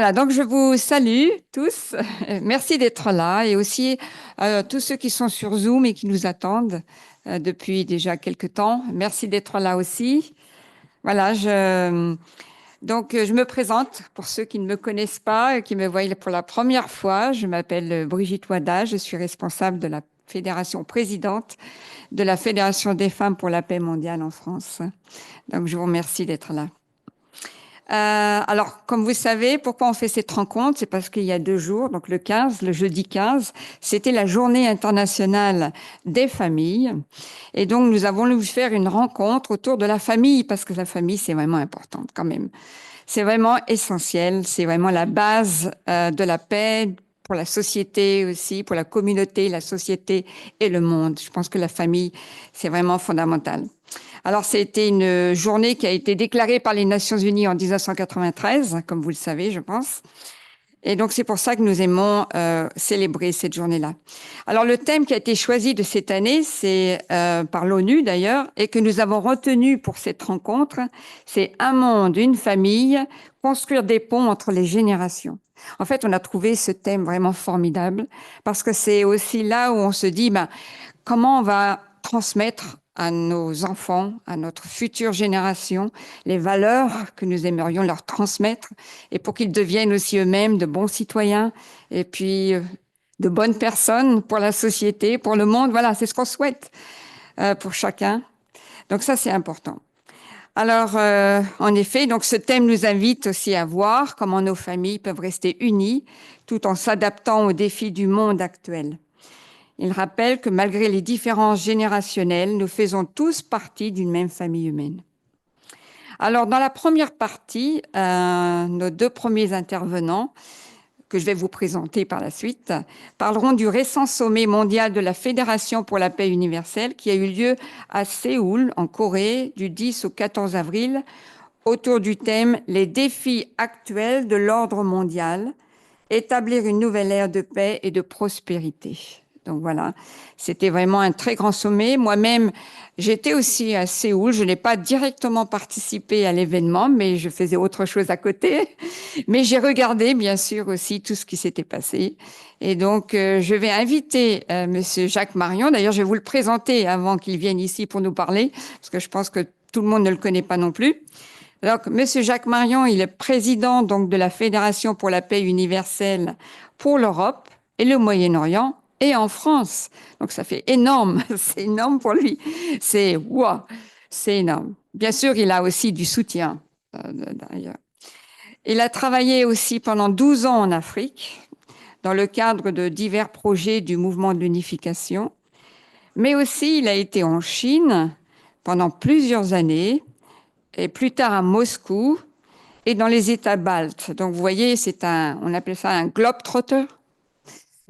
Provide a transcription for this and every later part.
Voilà, donc je vous salue tous. Merci d'être là et aussi tous ceux qui sont sur Zoom et qui nous attendent depuis déjà quelque temps. Merci d'être là aussi. Voilà, je me présente pour ceux qui ne me connaissent pas et qui me voient pour la première fois. Je m'appelle Brigitte Wada, je suis responsable de la fédération présidente de la Fédération des femmes pour la paix mondiale en France. Donc je vous remercie d'être là. Alors, comme vous savez, pourquoi on fait cette rencontre? C'est parce qu'il y a 2 jours, donc le 15, le jeudi 15, c'était la journée internationale des familles. Et donc, nous avons voulu faire une rencontre autour de la famille, parce que la famille, c'est vraiment important quand même. C'est vraiment essentiel, c'est vraiment la base de la paix pour la société aussi, pour la communauté, la société et le monde. Je pense que la famille, c'est vraiment fondamental. Alors, c'était une journée qui a été déclarée par les Nations Unies en 1993, comme vous le savez, je pense. Et donc, c'est pour ça que nous aimons célébrer cette journée-là. Alors, le thème qui a été choisi de cette année, c'est par l'ONU d'ailleurs, et que nous avons retenu pour cette rencontre, c'est un monde, une famille, construire des ponts entre les générations. En fait, on a trouvé ce thème vraiment formidable parce que c'est aussi là où on se dit, ben, comment on va transmettre à nos enfants, à notre future génération, les valeurs que nous aimerions leur transmettre et pour qu'ils deviennent aussi eux-mêmes de bons citoyens et puis de bonnes personnes pour la société, pour le monde. Voilà, c'est ce qu'on souhaite pour chacun. Donc ça, c'est important. Alors, en effet, donc ce thème nous invite aussi à voir comment nos familles peuvent rester unies tout en s'adaptant aux défis du monde actuel. Il rappelle que malgré les différences générationnelles, nous faisons tous partie d'une même famille humaine. Alors, dans la première partie, nos 2 premiers intervenants, que je vais vous présenter par la suite, parleront du récent sommet mondial de la Fédération pour la paix universelle qui a eu lieu à Séoul, en Corée, du 10 au 14 avril, autour du thème Les défis actuels de l'ordre mondial, établir une nouvelle ère de paix et de prospérité. Donc voilà, c'était vraiment un très grand sommet. Moi-même, j'étais aussi à Séoul. Je n'ai pas directement participé à l'événement, mais je faisais autre chose à côté. Mais j'ai regardé, bien sûr, aussi tout ce qui s'était passé. Et donc, je vais inviter Monsieur Jacques Marion. D'ailleurs, je vais vous le présenter avant qu'il vienne ici pour nous parler, parce que je pense que tout le monde ne le connaît pas non plus. Alors, Monsieur Jacques Marion, il est président donc de la Fédération pour la paix universelle pour l'Europe et le Moyen-Orient et en France. Donc, ça fait énorme, c'est énorme pour lui. C'est wow, c'est énorme. Bien sûr, il a aussi du soutien d'ailleurs. Il a travaillé aussi pendant 12 ans en Afrique dans le cadre de divers projets du mouvement de l'unification, mais aussi il a été en Chine pendant plusieurs années et plus tard à Moscou et dans les États baltes. Donc, vous voyez, on appelle ça un globe-trotter.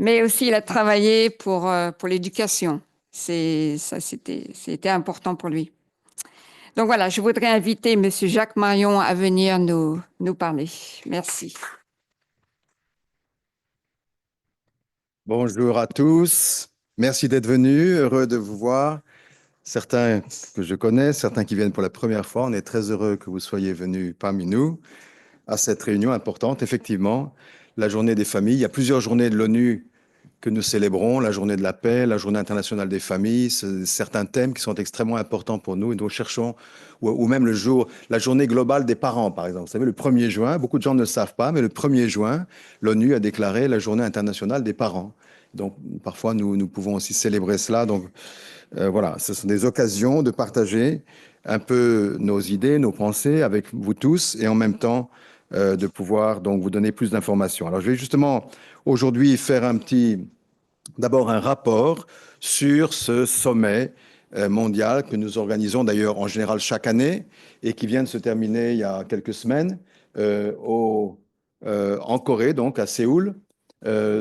Mais aussi, il a travaillé pour l'éducation. C'était important pour lui. Donc voilà, je voudrais inviter Monsieur Jacques Marion à venir nous parler. Merci. Bonjour à tous. Merci d'être venus. Heureux de vous voir. Certains que je connais, certains qui viennent pour la première fois. On est très heureux que vous soyez venus parmi nous à cette réunion importante. Effectivement, la journée des familles. Il y a plusieurs journées de l'ONU que nous célébrons. La journée de la paix, la journée internationale des familles. Certains thèmes qui sont extrêmement importants pour nous et nous cherchons, ou même la journée globale des parents, par exemple. Vous savez, le 1er juin, beaucoup de gens ne le savent pas, mais le 1er juin, l'ONU a déclaré la journée internationale des parents. Donc, parfois, nous pouvons aussi célébrer cela. Donc, voilà, ce sont des occasions de partager un peu nos idées, nos pensées avec vous tous et en même temps de pouvoir donc vous donner plus d'informations. Alors, je vais justement aujourd'hui faire d'abord un rapport sur ce sommet mondial que nous organisons d'ailleurs en général chaque année et qui vient de se terminer il y a quelques semaines en Corée, donc à Séoul.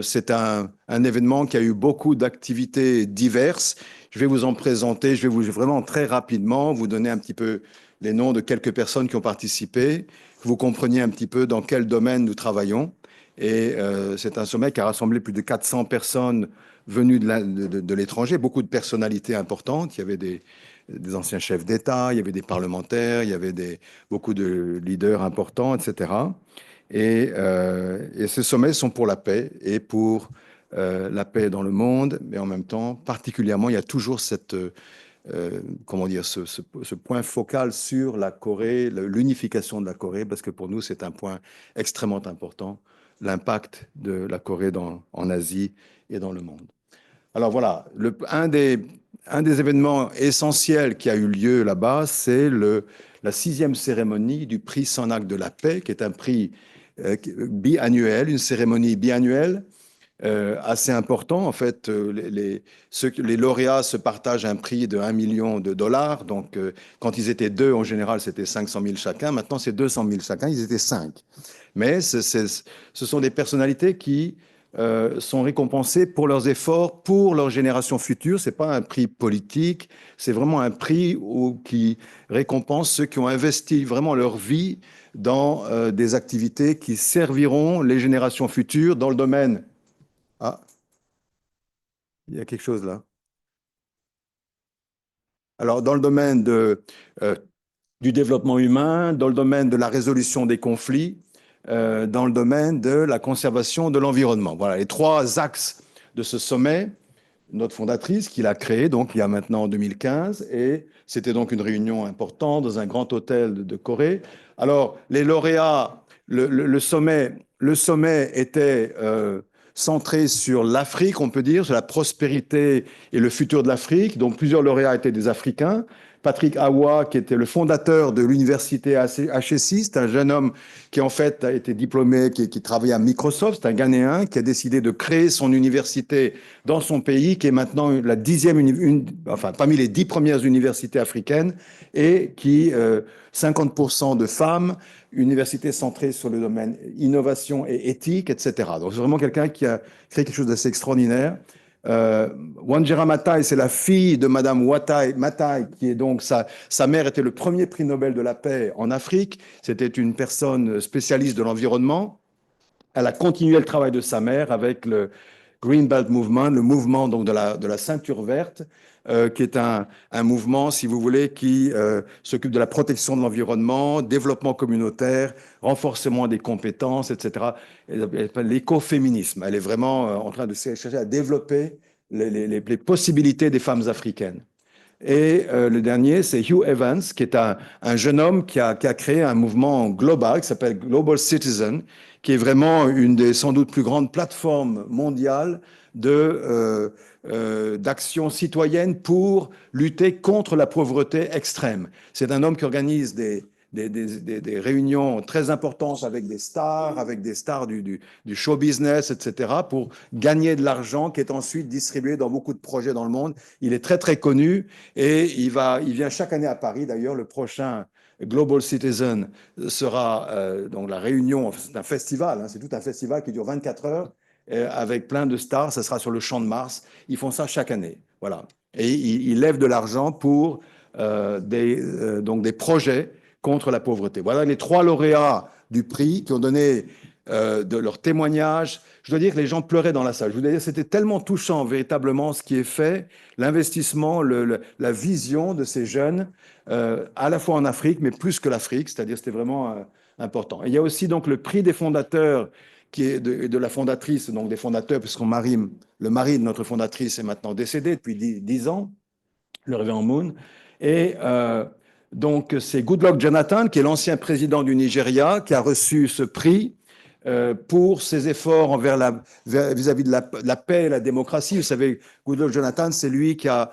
C'est un événement qui a eu beaucoup d'activités diverses. Je vais vous en présenter, je vais vous vraiment très rapidement vous donner un petit peu les noms de quelques personnes qui ont participé, que vous compreniez un petit peu dans quel domaine nous travaillons. Et c'est un sommet qui a rassemblé plus de 400 personnes venues de l'étranger, beaucoup de personnalités importantes. Il y avait des anciens chefs d'État, il y avait des parlementaires, il y avait beaucoup de leaders importants, etc. Et ces sommets sont pour la paix et pour la paix dans le monde, mais en même temps, particulièrement, il y a toujours comment dire, ce point focal sur la Corée, l'unification de la Corée, parce que pour nous, c'est un point extrêmement important, l'impact de la Corée en Asie et dans le monde. Alors voilà, un des événements essentiels qui a eu lieu là-bas, c'est la sixième cérémonie du prix Sanak de la paix, qui est un prix biannuel, une cérémonie biannuelle assez important. En fait, les lauréats se partagent un prix de 1 million de dollars. Donc, quand ils étaient deux, en général, c'était 500 000 chacun. Maintenant, c'est 200 000 chacun. Ils étaient cinq. Mais ce sont des personnalités qui sont récompensées pour leurs efforts, pour leur génération future. Ce n'est pas un prix politique, c'est vraiment un prix qui récompense ceux qui ont investi vraiment leur vie dans des activités qui serviront les générations futures dans le domaine. Ah, il y a quelque chose là. Alors, dans le domaine euh, du développement humain, dans le domaine de la résolution des conflits, dans le domaine de la conservation de l'environnement. Voilà les trois axes de ce sommet. Notre fondatrice qui l'a créé donc il y a maintenant en 2015 et c'était donc une réunion importante dans un grand hôtel de Corée. Alors les lauréats, le sommet était centré sur l'Afrique, on peut dire, sur la prospérité et le futur de l'Afrique. Donc plusieurs lauréats étaient des Africains. Patrick Awa, qui était le fondateur de l'université HSI, c'est un jeune homme qui en fait a été diplômé, qui travaillait à Microsoft, c'est un Ghanéen qui a décidé de créer son université dans son pays, qui est maintenant la dixième, enfin parmi les 10 premières universités africaines, et qui 50% de femmes, université centrée sur le domaine innovation et éthique, etc. Donc c'est vraiment quelqu'un qui a créé quelque chose d'assez extraordinaire. Wanjira Matai, c'est la fille de Madame Matai, qui est donc sa mère était le premier prix Nobel de la paix en Afrique. C'était une personne spécialiste de l'environnement. Elle a continué le travail de sa mère avec le Green Belt Movement, le mouvement donc de la ceinture verte, qui est un mouvement, si vous voulez, qui s'occupe de la protection de l'environnement, développement communautaire, renforcement des compétences, etc. L'écoféminisme. Elle est vraiment en train de chercher à développer les possibilités des femmes africaines. Et le dernier, c'est Hugh Evans, qui est un jeune homme qui a créé un mouvement global qui s'appelle Global Citizen, qui est vraiment une des sans doute plus grandes plateformes mondiales d'action citoyenne pour lutter contre la pauvreté extrême. C'est un homme qui organise des réunions très importantes avec des stars du show business, etc., pour gagner de l'argent qui est ensuite distribué dans beaucoup de projets dans le monde. Il est très, très connu et il vient chaque année à Paris. D'ailleurs, le prochain Global Citizen sera donc la réunion, c'est un festival, hein, c'est tout un festival qui dure 24 heures avec plein de stars. Ça sera sur le Champ de Mars. Ils font ça chaque année. Voilà. Et ils lèvent de l'argent pour donc des projets contre la pauvreté. Voilà les trois lauréats du prix qui ont donné de leur témoignage. Je dois dire que les gens pleuraient dans la salle. Je vous dire, c'était tellement touchant, véritablement, ce qui est fait, l'investissement, la vision de ces jeunes, à la fois en Afrique, mais plus que l'Afrique, c'est-à-dire c'était vraiment important. Et il y a aussi donc le prix des fondateurs, qui est de la fondatrice, donc des fondateurs, puisque le mari de notre fondatrice est maintenant décédé depuis 10 ans, le révérend Moon. Et donc, c'est Goodluck Jonathan, qui est l'ancien président du Nigeria, qui a reçu ce prix pour ses efforts vis-à-vis de la paix et la démocratie. Vous savez, Goodluck Jonathan, c'est lui qui a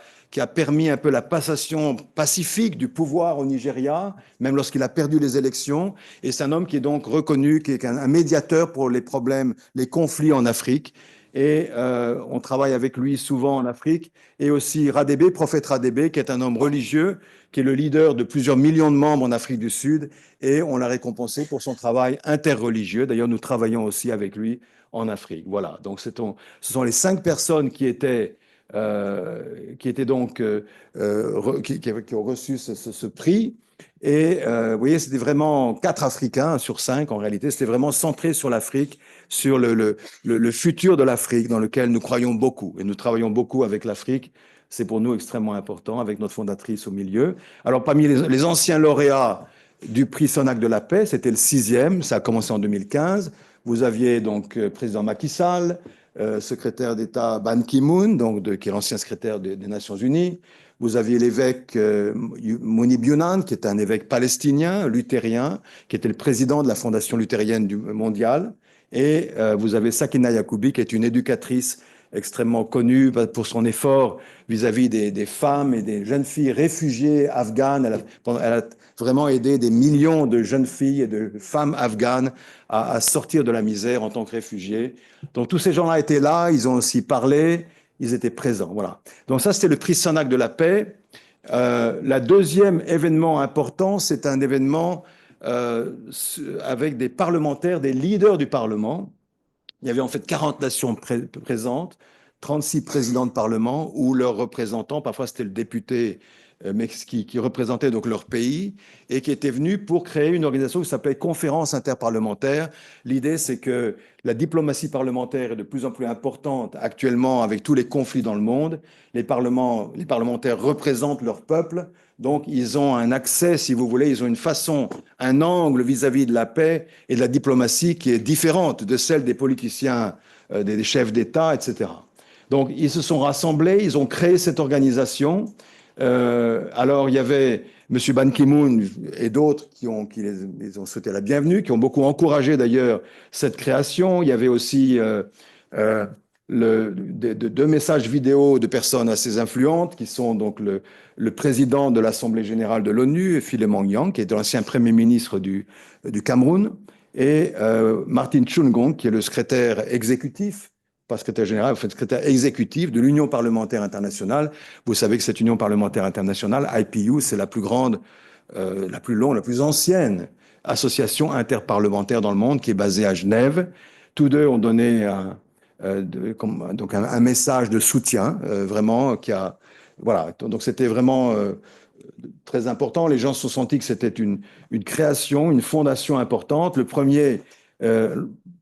permis un peu la passation pacifique du pouvoir au Nigeria, même lorsqu'il a perdu les élections. Et c'est un homme qui est donc reconnu, qui est un médiateur pour les problèmes, les conflits en Afrique. Et on travaille avec lui souvent en Afrique. Et aussi Radebe, prophète Radebe, qui est un homme religieux, qui est le leader de plusieurs millions de membres en Afrique du Sud. Et on l'a récompensé pour son travail interreligieux. D'ailleurs, nous travaillons aussi avec lui en Afrique. Voilà, donc ce sont les 5 personnes qui étaient donc, qui ont reçu ce prix. Et vous voyez, c'était vraiment 4 Africains sur 5 en réalité. C'était vraiment centré sur l'Afrique, sur le futur de l'Afrique dans lequel nous croyons beaucoup. Et nous travaillons beaucoup avec l'Afrique. C'est pour nous extrêmement important, avec notre fondatrice au milieu. Alors, parmi les anciens lauréats, du prix Sonac de la paix. C'était le 6e, ça a commencé en 2015. Vous aviez donc président Macky Sall, secrétaire d'État Ban Ki-moon, qui est l'ancien secrétaire des Nations Unies. Vous aviez l'évêque Mounib Younan, qui est un évêque palestinien, luthérien, qui était le président de la Fondation luthérienne mondiale. Et vous avez Sakina Yacoubi, qui est une éducatrice extrêmement connue pour son effort vis-à-vis des femmes et des jeunes filles réfugiées afghanes. Elle a vraiment aidé des millions de jeunes filles et de femmes afghanes à sortir de la misère en tant que réfugiés. Donc tous ces gens-là étaient là, ils ont aussi parlé, ils étaient présents. Voilà. Donc ça, c'était le prix Sonac de la paix. La deuxième événement important, c'est un événement avec des parlementaires, des leaders du Parlement. Il y avait en fait 40 nations présentes, 36 présidents de parlement ou leurs représentants, parfois c'était le député mais qui représentait donc leur pays et qui était venu pour créer une organisation qui s'appelait Conférence interparlementaire. L'idée, c'est que la diplomatie parlementaire est de plus en plus importante actuellement avec tous les conflits dans le monde. Les parlementaires représentent leur peuple, donc ils ont un accès, si vous voulez, ils ont une façon, un angle vis-à-vis de la paix et de la diplomatie qui est différente de celle des politiciens, des chefs d'État, etc. Donc ils se sont rassemblés, ils ont créé cette organisation. Alors, il y avait M. Ban Ki-moon et d'autres qui les ont souhaité la bienvenue, qui ont beaucoup encouragé d'ailleurs cette création. Il y avait aussi deux messages vidéo de personnes assez influentes, qui sont donc le président de l'Assemblée générale de l'ONU, Philemon Yang, qui est l'ancien Premier ministre du Cameroun, et Martin Chungong, qui est le secrétaire exécutif pas secrétaire général, vous faites secrétaire exécutif de l'Union parlementaire internationale. Vous savez que cette Union parlementaire internationale, IPU, c'est la plus grande, la plus longue, la plus ancienne association interparlementaire dans le monde qui est basée à Genève. Tous deux ont donné donc un message de soutien, vraiment, voilà. Donc c'était vraiment très important. Les gens se sont sentis que c'était une création, une fondation importante. Le premier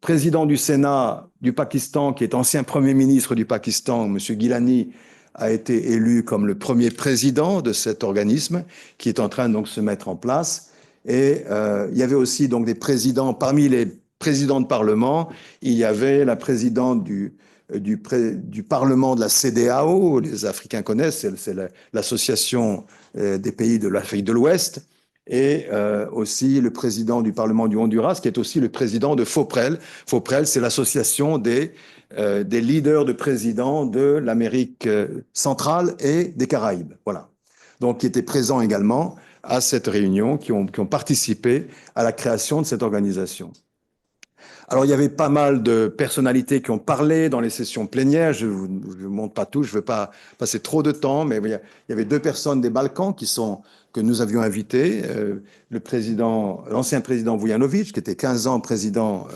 président du Sénat du Pakistan, qui est ancien Premier ministre du Pakistan, M. Gilani, a été élu comme le premier président de cet organisme qui est en train donc de se mettre en place. Et il y avait aussi donc des présidents, parmi les présidents de parlement, il y avait la présidente du Parlement de la CEDEAO, les Africains connaissent, c'est l'association des pays de l'Afrique de l'Ouest, et aussi le président du Parlement du Honduras, qui est aussi le président de FOPREL. FOPREL, c'est l'association des leaders de présidents de l'Amérique centrale et des Caraïbes. Voilà. Donc, qui étaient présents également à cette réunion, qui ont participé à la création de cette organisation. Alors, il y avait pas mal de personnalités qui ont parlé dans les sessions plénières. Je ne vous montre pas tout, je ne veux pas passer trop de temps, mais il y avait deux personnes des Balkans que nous avions invitées. L'ancien président Vujanović, qui était 15 ans président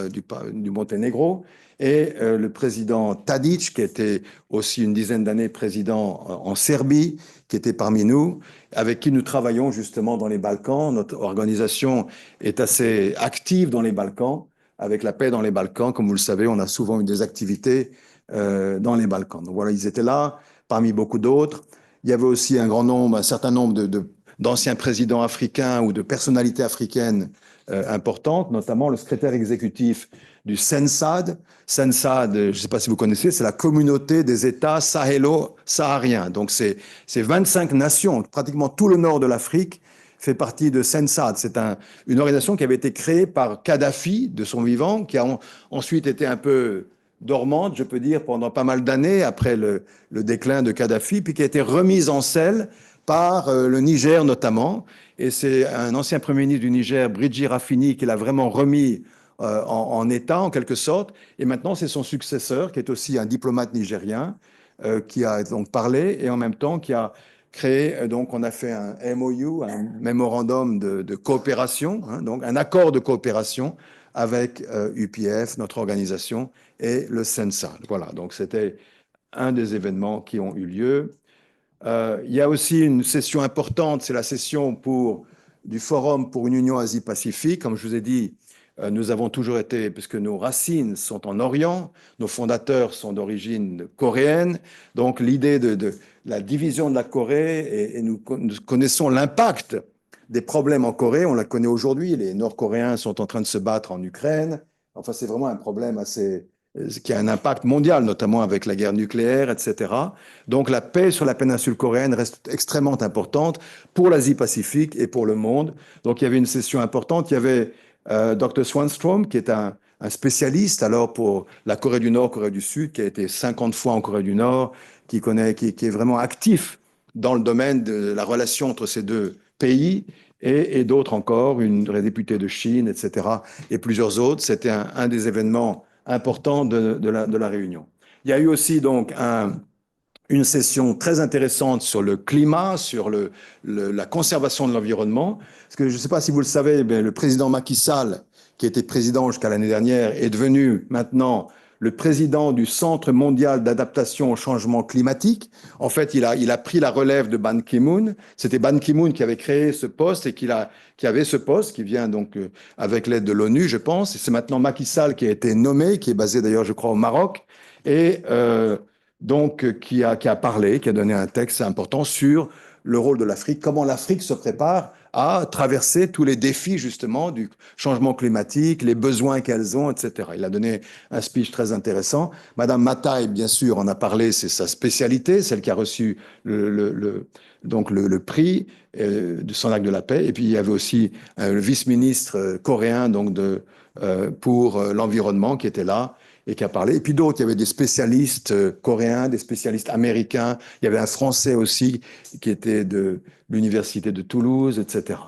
du Monténégro, et le président Tadić, qui était aussi une dizaine d'années président en Serbie, qui était parmi nous, avec qui nous travaillons justement dans les Balkans. Notre organisation est assez active dans les Balkans. Avec la paix dans les Balkans, comme vous le savez, on a souvent eu des activités dans les Balkans. Donc voilà, ils étaient là, parmi beaucoup d'autres. Il y avait aussi un certain nombre d'anciens présidents africains ou de personnalités africaines importantes, notamment le secrétaire exécutif du CENSAD. CENSAD, je ne sais pas si vous connaissez, c'est la communauté des États sahélo-sahariens. Donc c'est 25 nations, pratiquement tout le nord de l'Afrique fait partie de CENSAD. C'est une organisation qui avait été créée par Kadhafi, de son vivant, qui a ensuite été un peu dormante, je peux dire, pendant pas mal d'années après le déclin de Kadhafi, puis qui a été remise en selle par le Niger notamment. Et c'est un ancien Premier ministre du Niger, Bridji Rafini, qui l'a vraiment remis en état, en quelque sorte. Et maintenant, c'est son successeur, qui est aussi un diplomate nigérien, qui a donc parlé et en même temps qui a créé, donc on a fait un MOU, un mémorandum de coopération, hein, donc un accord de coopération avec UPF, notre organisation, et le CENSAD. Voilà, donc c'était un des événements qui ont eu lieu. Il y a aussi une session importante, c'est la session du Forum pour une Union Asie-Pacifique. Comme je vous ai dit, nous avons toujours été, puisque nos racines sont en Orient, nos fondateurs sont d'origine coréenne, donc l'idée de la division de la Corée, et nous connaissons l'impact des problèmes en Corée. On la connaît aujourd'hui. Les Nord-Coréens sont en train de se battre en Ukraine. Enfin, c'est vraiment un problème qui a un impact mondial, notamment avec la guerre nucléaire, etc. Donc, la paix sur la péninsule coréenne reste extrêmement importante pour l'Asie-Pacifique et pour le monde. Donc, il y avait une session importante. Il y avait Dr. Swanstrom, qui est un spécialiste alors pour la Corée du Nord, Corée du Sud, qui a été 50 fois en Corée du Nord, qui est vraiment actif dans le domaine de la relation entre ces deux pays, et d'autres encore, une députée de Chine, etc., et plusieurs autres. C'était un des événements importants de la réunion. Il y a eu aussi donc une session très intéressante sur le climat, sur la conservation de l'environnement. Parce que je ne sais pas si vous le savez, mais le président Macky Sall, qui était président jusqu'à l'année dernière, est devenu maintenant le président du Centre mondial d'adaptation au changement climatique. En fait, il a pris la relève de Ban Ki-moon. C'était Ban Ki-moon qui avait créé ce poste et qui avait ce poste, qui vient donc avec l'aide de l'ONU, je pense. Et c'est maintenant Macky Sall qui a été nommé, qui est basé d'ailleurs, je crois, au Maroc. Et donc qui a parlé, qui a donné un texte important sur le rôle de l'Afrique, comment l'Afrique se prépare à traverser tous les défis justement du changement climatique, les besoins qu'elles ont, etc. Il a donné un speech très intéressant. Madame Mataï, bien sûr, en a parlé, c'est sa spécialité, celle qui a reçu donc le prix de son acte de la paix. Et puis il y avait aussi le vice-ministre coréen donc pour l'environnement qui était là et qui a parlé. Et puis d'autres, il y avait des spécialistes coréens, des spécialistes américains. Il y avait un Français aussi qui était de l'université de Toulouse, etc.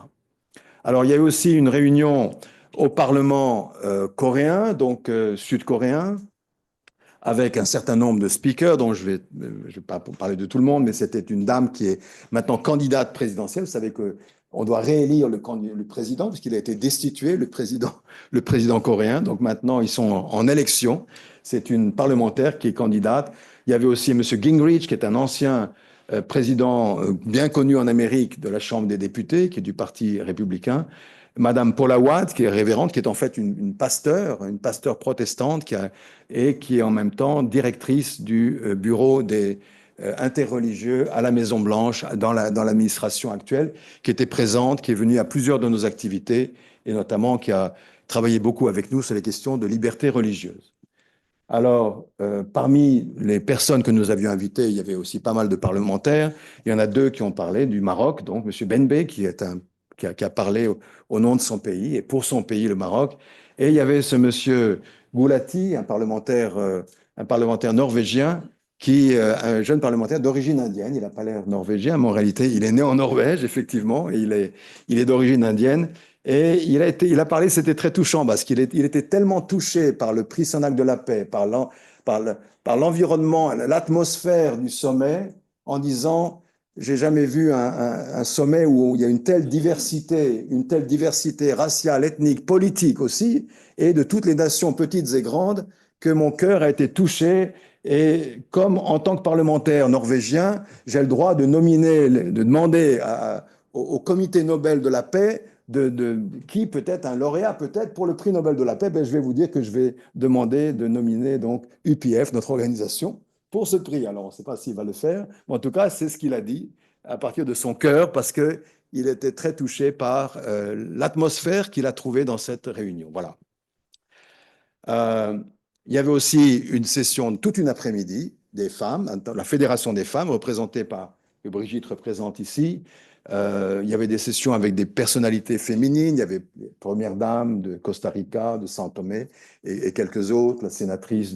Alors, il y a eu aussi une réunion au Parlement coréen, donc sud-coréen, avec un certain nombre de speakers, dont je vais pas parler de tout le monde, mais c'était une dame qui est maintenant candidate présidentielle. Vous savez que on doit réélire le président, puisqu'il a été destitué, le président coréen. Donc maintenant, ils sont en élection. C'est une parlementaire qui est candidate. Il y avait aussi M. Gingrich, qui est un ancien président bien connu en Amérique de la Chambre des députés, qui est du Parti républicain. Madame Paula Watt, qui est révérende, qui est en fait une pasteur protestante, et qui est en même temps directrice du bureau des interreligieux à la Maison-Blanche, dans l'administration actuelle, qui était présente, qui est venue à plusieurs de nos activités, et notamment qui a travaillé beaucoup avec nous sur les questions de liberté religieuse. Alors, parmi les personnes que nous avions invitées, il y avait aussi pas mal de parlementaires. Il y en a deux qui ont parlé du Maroc, donc M. Benbé, qui a parlé au nom de son pays et pour son pays, le Maroc. Et il y avait ce monsieur Gulati, un parlementaire norvégien, un jeune parlementaire d'origine indienne. Il n'a pas l'air norvégien, mais en réalité, il est né en Norvège, effectivement, et il est d'origine indienne. Et il a parlé, c'était très touchant, parce qu'il était tellement touché par le prix Sonac de la paix, par l'environnement, l'atmosphère du sommet, en disant: j'ai jamais vu un sommet où il y a une telle diversité raciale, ethnique, politique aussi, et de toutes les nations petites et grandes, que mon cœur a été touché. Et comme en tant que parlementaire norvégien, j'ai le droit de demander au comité Nobel de la paix qui peut être un lauréat, peut-être pour le prix Nobel de la paix. Ben, je vais vous dire que je vais demander de nominer donc UPF, notre organisation, pour ce prix. Alors, on ne sait pas s'il va le faire, mais en tout cas, c'est ce qu'il a dit à partir de son cœur, parce qu'il était très touché par l'atmosphère qu'il a trouvée dans cette réunion. Voilà. Il y avait aussi une session toute une après-midi des femmes, la Fédération des femmes, représentée par, que Brigitte représente ici. Il y avait des sessions avec des personnalités féminines. Il y avait les premières dames de Costa Rica, de São Tomé, et quelques autres, la sénatrice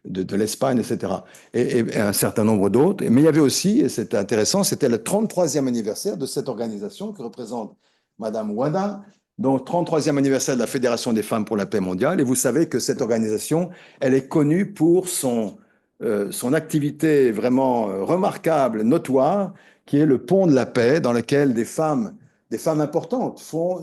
de l'Espagne, etc. Et un certain nombre d'autres. Mais il y avait aussi, et c'était intéressant, c'était le 33e anniversaire de cette organisation que représente Madame Wada, donc 33e anniversaire de la Fédération des femmes pour la paix mondiale. Et vous savez que cette organisation, elle est connue pour son activité vraiment remarquable, notoire, qui est le pont de la paix, dans lequel des femmes importantes font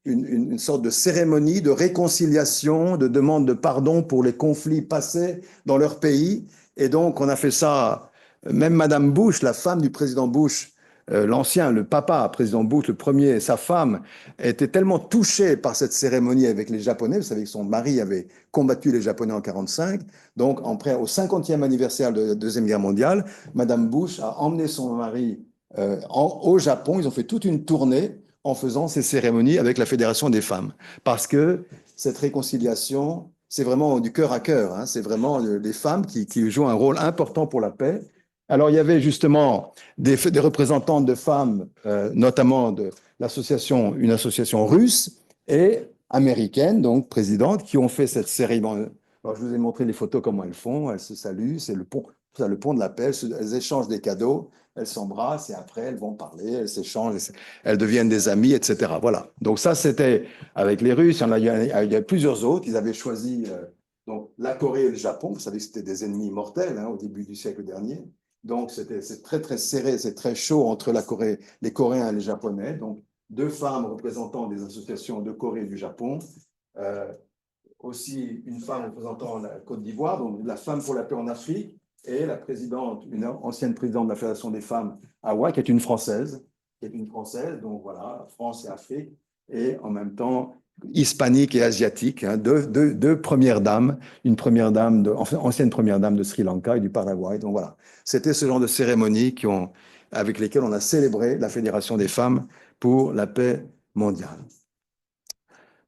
une sorte de cérémonie de réconciliation, de demande de pardon pour les conflits passés dans leur pays. Et donc, on a fait ça, même Madame Bush, la femme du président Bush, l'ancien, le papa, président Bush, le premier, sa femme, était tellement touchée par cette cérémonie avec les Japonais. Vous savez que son mari avait combattu les Japonais en 1945. Donc, au 50e anniversaire de la Deuxième Guerre mondiale, Madame Bush a emmené son mari au Japon. Ils ont fait toute une tournée en faisant ces cérémonies avec la Fédération des femmes. Parce que cette réconciliation, c'est vraiment du cœur à cœur, hein. C'est vraiment les femmes qui jouent un rôle important pour la paix. Alors, il y avait justement des représentantes de femmes, notamment de l'association, une association russe et américaine, donc présidente, qui ont fait cette cérémonie. Alors, je vous ai montré les photos, comment elles font. Elles se saluent, c'est le pont de la paix. Elles échangent des cadeaux, elles s'embrassent et après, elles vont parler, elles s'échangent, elles deviennent des amies, etc. Voilà. Donc, ça, c'était avec les Russes. Il y a plusieurs autres. Ils avaient choisi donc, la Corée et le Japon. Vous savez que c'était des ennemis mortels, hein, au début du siècle dernier. Donc, c'est très, très serré, c'est très chaud entre les Coréens et les Japonais. Donc, deux femmes représentant des associations de Corée et du Japon. Aussi une femme représentant la Côte d'Ivoire, donc la femme pour la paix en Afrique, et la présidente, une ancienne présidente de la Fédération des femmes à Hawaï, qui est une Française, donc voilà, France et Afrique, et en même temps hispanique et asiatique, hein, deux premières dames, ancienne première dame de Sri Lanka et du Paraguay. Donc voilà, c'était ce genre de cérémonies avec lesquelles on a célébré la Fédération des femmes pour la paix mondiale.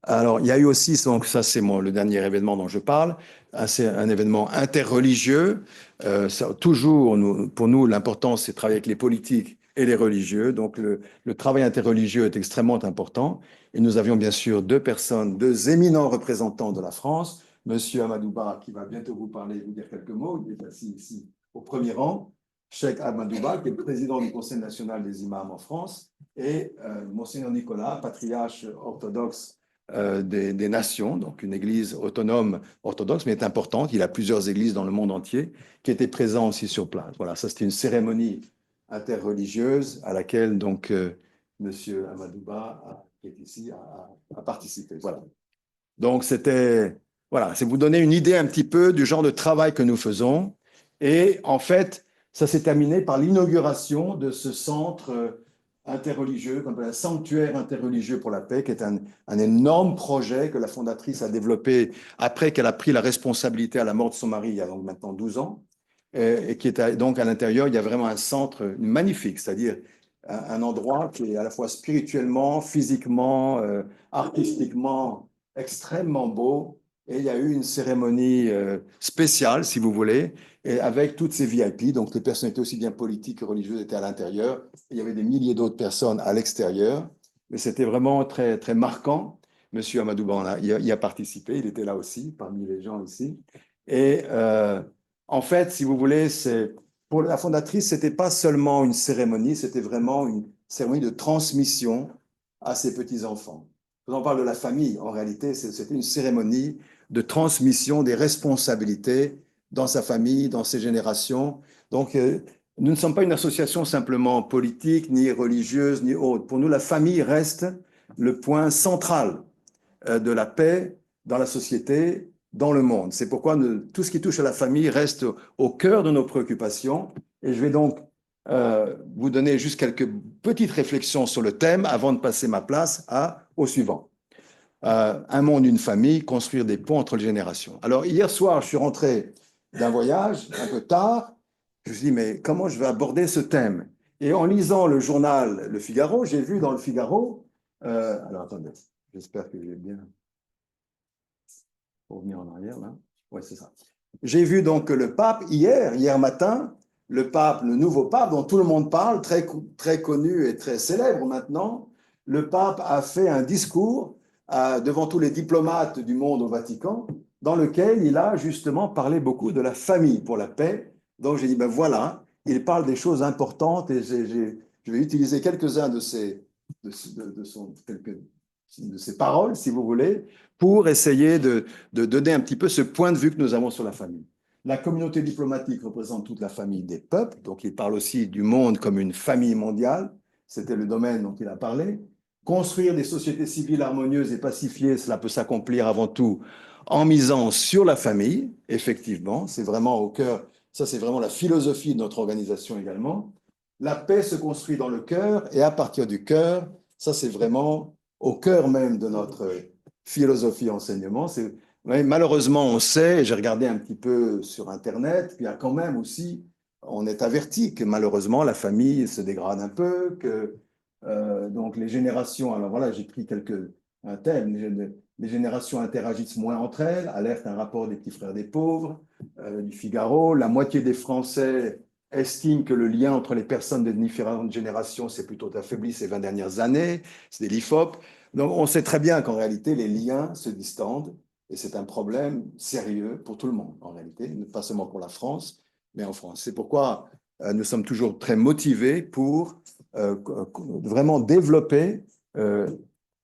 Alors, il y a eu aussi, donc ça c'est le dernier événement dont je parle, c'est un événement interreligieux. Toujours, pour nous, l'important c'est de travailler avec les politiques et les religieux. Donc, le travail interreligieux est extrêmement important. Et nous avions bien sûr deux éminents représentants de la France, Monsieur Amadouba, qui va bientôt vous parler, vous dire quelques mots. Il est assis ici au premier rang. Cheikh Amadouba, qui est le président du Conseil national des imams en France, et Monseigneur Nicolas, patriarche orthodoxe des nations, donc une église autonome orthodoxe, mais est importante. Il y a plusieurs églises dans le monde entier qui étaient présents aussi sur place. Voilà, ça c'était une cérémonie interreligieuse à laquelle donc Monsieur Amadouba, qui est ici, a participé. Voilà. Donc voilà, c'est vous donner une idée un petit peu du genre de travail que nous faisons. Et en fait, ça s'est terminé par l'inauguration de ce centre interreligieux, qu'on appelle un sanctuaire interreligieux pour la paix, qui est un énorme projet que la fondatrice a développé après qu'elle a pris la responsabilité à la mort de son mari, il y a donc maintenant 12 ans, et qui est donc à l'intérieur, il y a vraiment un centre magnifique, c'est-à-dire un endroit qui est à la fois spirituellement, physiquement, artistiquement extrêmement beau. Et il y a eu une cérémonie spéciale, si vous voulez, et avec toutes ces VIP, donc les personnalités aussi bien politiques que religieuses étaient à l'intérieur. Il y avait des milliers d'autres personnes à l'extérieur, mais c'était vraiment très, très marquant. Monsieur Amadouba y a participé, il était là aussi, parmi les gens ici. Et en fait, si vous voulez, pour la fondatrice, ce n'était pas seulement une cérémonie, c'était vraiment une cérémonie de transmission à ses petits-enfants. Quand on parle de la famille, en réalité, c'était une cérémonie de transmission des responsabilités dans sa famille, dans ses générations. Donc, nous ne sommes pas une association simplement politique, ni religieuse, ni autre. Pour nous, la famille reste le point central de la paix dans la société, dans le monde. C'est pourquoi tout ce qui touche à la famille reste au cœur de nos préoccupations. Et je vais donc vous donner juste quelques petites réflexions sur le thème avant de passer ma place au suivant. Un monde, une famille, construire des ponts entre les générations. Alors, hier soir, je suis rentré d'un voyage un peu tard. Je me suis dit, mais comment je vais aborder ce thème? Et en lisant le journal Le Figaro, j'ai vu dans Le Figaro, alors attendez, j'espère que j'ai bien. Pour revenir en arrière, là. Oui, c'est ça. J'ai vu donc que le pape, hier matin, le nouveau pape dont tout le monde parle, très, très connu et très célèbre maintenant, le pape a fait un discours devant tous les diplomates du monde au Vatican, dans lequel il a justement parlé beaucoup de la famille pour la paix. Donc j'ai dit, ben voilà, il parle des choses importantes et je vais utiliser quelques-uns de ses paroles, si vous voulez, pour essayer de donner un petit peu ce point de vue que nous avons sur la famille. La communauté diplomatique représente toute la famille des peuples, donc il parle aussi du monde comme une famille mondiale, c'était le domaine dont il a parlé. Construire des sociétés civiles harmonieuses et pacifiées, cela peut s'accomplir avant tout en misant sur la famille, effectivement, c'est vraiment au cœur, ça c'est vraiment la philosophie de notre organisation également. La paix se construit dans le cœur et à partir du cœur, ça c'est vraiment au cœur même de notre philosophie enseignement. Malheureusement, on sait, j'ai regardé un petit peu sur Internet, puis il y a quand même aussi, on est averti que malheureusement la famille se dégrade un peu, que Donc les générations, alors voilà, j'ai pris un thème, les générations interagissent moins entre elles, alerte un rapport des petits frères des pauvres, du Figaro, la moitié des Français estiment que le lien entre les personnes des différentes générations s'est plutôt affaibli ces 20 dernières années, c'est des l'IFOP. Donc on sait très bien qu'en réalité, les liens se distendent et c'est un problème sérieux pour tout le monde, en réalité, pas seulement pour la France, mais en France. C'est pourquoi nous sommes toujours très motivés pour vraiment développer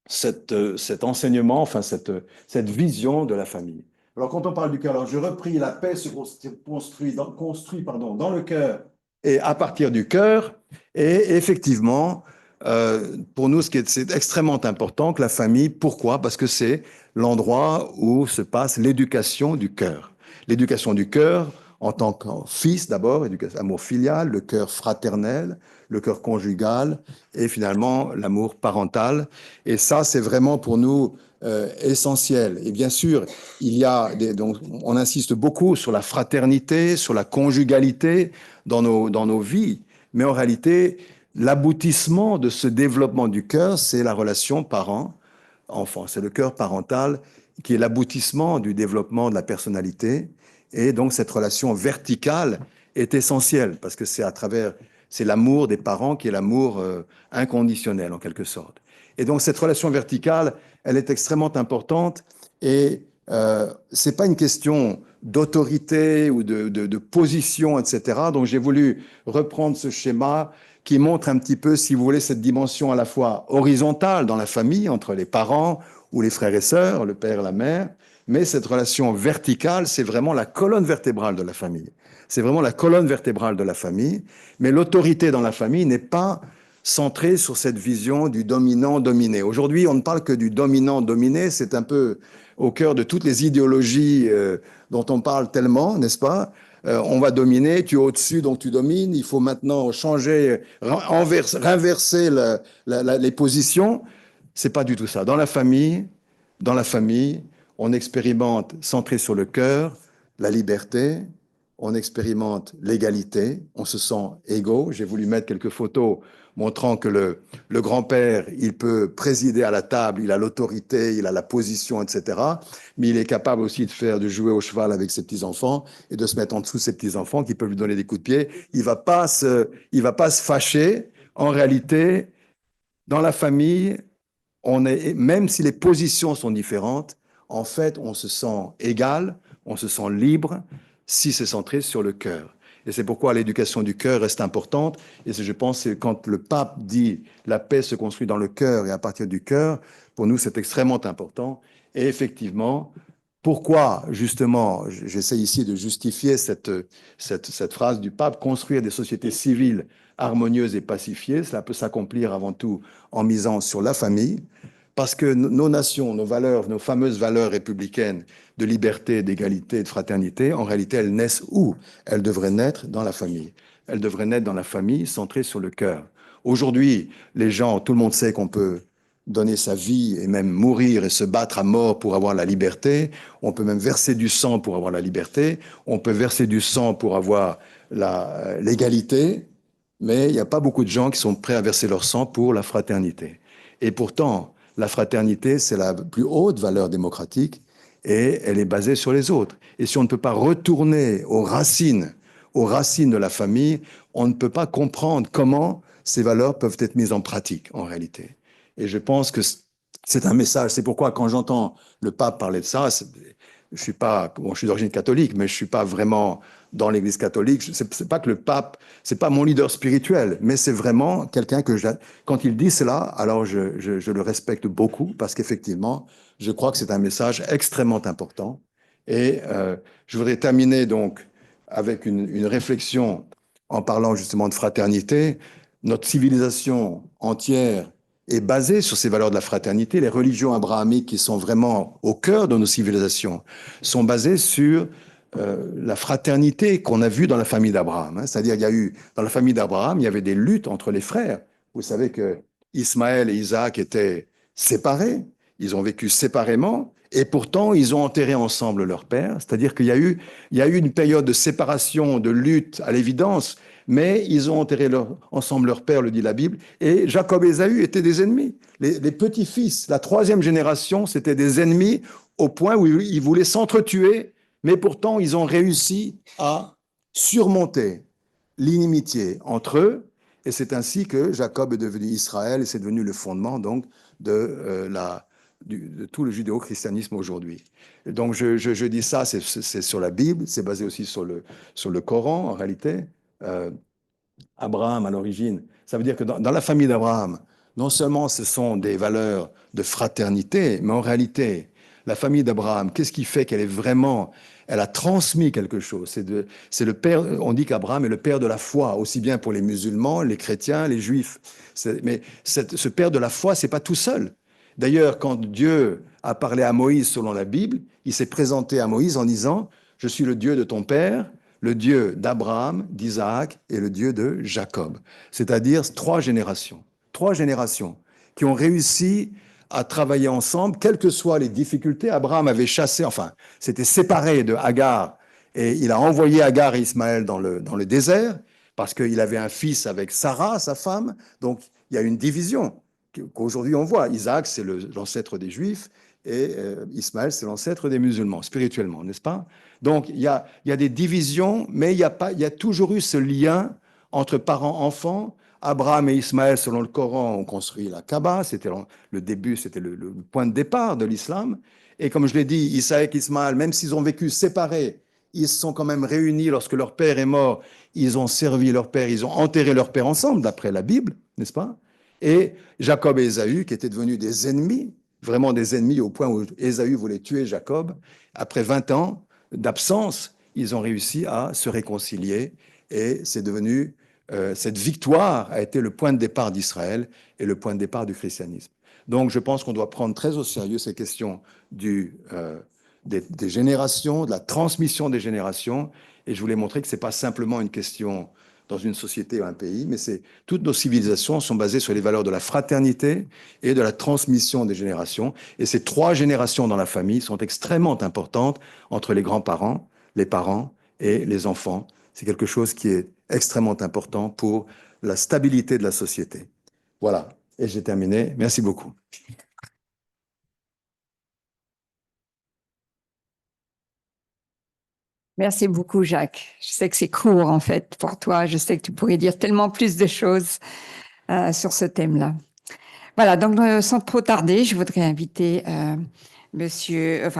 cet enseignement, enfin cette vision de la famille. Alors quand on parle du cœur, alors je repris, la paix se construit, dans le cœur et à partir du cœur. Et effectivement, pour nous, c'est extrêmement important que la famille, pourquoi? Parce que c'est l'endroit où se passe l'éducation du cœur. L'éducation du cœur en tant que fils d'abord, amour filial, le cœur fraternel, le cœur conjugal et finalement l'amour parental. Et ça, c'est vraiment pour nous essentiel. Et bien sûr, donc, on insiste beaucoup sur la fraternité, sur la conjugalité dans nos vies. Mais en réalité, l'aboutissement de ce développement du cœur, c'est la relation parent-enfant. C'est le cœur parental qui est l'aboutissement du développement de la personnalité. Et donc, cette relation verticale est essentielle parce que c'est l'amour des parents qui est l'amour inconditionnel en quelque sorte. Et donc, cette relation verticale, elle est extrêmement importante et c'est pas une question d'autorité ou de position, etc. Donc, j'ai voulu reprendre ce schéma qui montre un petit peu, si vous voulez, cette dimension à la fois horizontale dans la famille, entre les parents ou les frères et sœurs, le père et la mère, mais cette relation verticale, c'est vraiment la colonne vertébrale de la famille. C'est vraiment la colonne vertébrale de la famille, mais l'autorité dans la famille n'est pas centrée sur cette vision du dominant-dominé. Aujourd'hui, on ne parle que du dominant-dominé, c'est un peu au cœur de toutes les idéologies dont on parle tellement, n'est-ce pas? On va dominer, tu es au-dessus, donc tu domines, il faut maintenant changer, renverser les positions. C'est pas du tout ça. Dans la famille, on expérimente, centré sur le cœur, la liberté, on expérimente l'égalité, on se sent égaux. J'ai voulu mettre quelques photos montrant que le grand-père, il peut présider à la table, il a l'autorité, il a la position, etc. Mais il est capable aussi de jouer au cheval avec ses petits-enfants et de se mettre en dessous de ses petits-enfants qui peuvent lui donner des coups de pied. Il va pas se fâcher. En réalité, dans la famille, même si les positions sont différentes, en fait, on se sent égal, on se sent libre si c'est centré sur le cœur. Et c'est pourquoi l'éducation du cœur reste importante. Et je pense que quand le pape dit la paix se construit dans le cœur et à partir du cœur, pour nous, c'est extrêmement important. Et effectivement, pourquoi, justement, j'essaie ici de justifier cette phrase du pape, construire des sociétés civiles harmonieuses et pacifiées, cela peut s'accomplir avant tout en misant sur la famille, parce que nos nations, nos valeurs, nos fameuses valeurs républicaines de liberté, d'égalité, de fraternité, en réalité, elles naissent où? Elles devraient naître dans la famille. Elles devraient naître dans la famille, centrées sur le cœur. Aujourd'hui, les gens, tout le monde sait qu'on peut donner sa vie et même mourir et se battre à mort pour avoir la liberté. On peut même verser du sang pour avoir la liberté. On peut verser du sang pour avoir l'égalité. Mais il n'y a pas beaucoup de gens qui sont prêts à verser leur sang pour la fraternité. Et pourtant, la fraternité, c'est la plus haute valeur démocratique et elle est basée sur les autres. Et si on ne peut pas retourner aux racines de la famille, on ne peut pas comprendre comment ces valeurs peuvent être mises en pratique en réalité. Et je pense que c'est un message. C'est pourquoi quand j'entends le pape parler de ça, je suis pas, bon, je suis d'origine catholique, mais je suis pas vraiment dans l'Église catholique. C'est pas que le pape, c'est pas mon leader spirituel, mais c'est vraiment quelqu'un que quand il dit cela, alors je le respecte beaucoup parce qu'effectivement, je crois que c'est un message extrêmement important. Et je voudrais terminer donc avec une réflexion en parlant justement de fraternité. Notre civilisation entière est basée sur ces valeurs de la fraternité. Les religions abrahamiques qui sont vraiment au cœur de nos civilisations sont basées sur la fraternité qu'on a vue dans la famille d'Abraham. C'est-à-dire, dans la famille d'Abraham, il y avait des luttes entre les frères. Vous savez que Ismaël et Isaac étaient séparés, ils ont vécu séparément, et pourtant, ils ont enterré ensemble leur père. C'est-à-dire qu'il y a eu une période de séparation, de lutte, à l'évidence, mais ils ont enterré ensemble leur père, le dit la Bible, et Jacob et Ésaü étaient des ennemis. Les petits-fils, la troisième génération, c'était des ennemis au point où ils voulaient s'entretuer, mais pourtant ils ont réussi à surmonter l'inimitié entre eux, et c'est ainsi que Jacob est devenu Israël, et c'est devenu le fondement donc de tout le judéo-christianisme aujourd'hui. Donc je dis ça, c'est sur la Bible, c'est basé aussi sur le Coran en réalité. Euh, Abraham à l'origine, ça veut dire que dans la famille d'Abraham, non seulement ce sont des valeurs de fraternité, mais en réalité, la famille d'Abraham, qu'est-ce qui fait qu'elle est vraiment, elle a transmis quelque chose. C'est le père, on dit qu'Abraham est le père de la foi, aussi bien pour les musulmans, les chrétiens, les juifs. Mais ce père de la foi, c'est pas tout seul. D'ailleurs, quand Dieu a parlé à Moïse selon la Bible, il s'est présenté à Moïse en disant, je suis le Dieu de ton père, le Dieu d'Abraham, d'Isaac et le Dieu de Jacob. C'est-à-dire trois générations qui ont réussi à travailler ensemble, quelles que soient les difficultés. Abraham avait chassé, enfin, s'était séparé de Agar et il a envoyé Agar et Ismaël dans le désert parce qu'il avait un fils avec Sarah, sa femme. Donc, il y a une division qu'aujourd'hui on voit. Isaac, c'est l'ancêtre des Juifs et Ismaël, c'est l'ancêtre des musulmans, spirituellement, n'est-ce pas? Donc, il y a des divisions, mais il y a toujours eu ce lien entre parents-enfants. Abraham et Ismaël, selon le Coran, ont construit la Kaaba. C'était le début, c'était le point de départ de l'islam. Et comme je l'ai dit, Isaac et Ismaël, même s'ils ont vécu séparés, ils se sont quand même réunis lorsque leur père est mort. Ils ont servi leur père, ils ont enterré leur père ensemble, d'après la Bible, n'est-ce pas? Et Jacob et Ésaü, qui étaient devenus des ennemis, vraiment des ennemis au point où Ésaü voulait tuer Jacob, après 20 ans d'absence, ils ont réussi à se réconcilier et c'est devenu, cette victoire a été le point de départ d'Israël et le point de départ du christianisme. Donc je pense qu'on doit prendre très au sérieux ces questions des générations, de la transmission des générations, et je voulais montrer que ce n'est pas simplement une question dans une société ou un pays, mais toutes nos civilisations sont basées sur les valeurs de la fraternité et de la transmission des générations. Et ces trois générations dans la famille sont extrêmement importantes entre les grands-parents, les parents et les enfants. C'est quelque chose qui est extrêmement important pour la stabilité de la société. Voilà, et j'ai terminé. Merci beaucoup. Merci beaucoup, Jacques. Je sais que c'est court, en fait, pour toi. Je sais que tu pourrais dire tellement plus de choses sur ce thème-là. Voilà, donc sans trop tarder, je voudrais inviter monsieur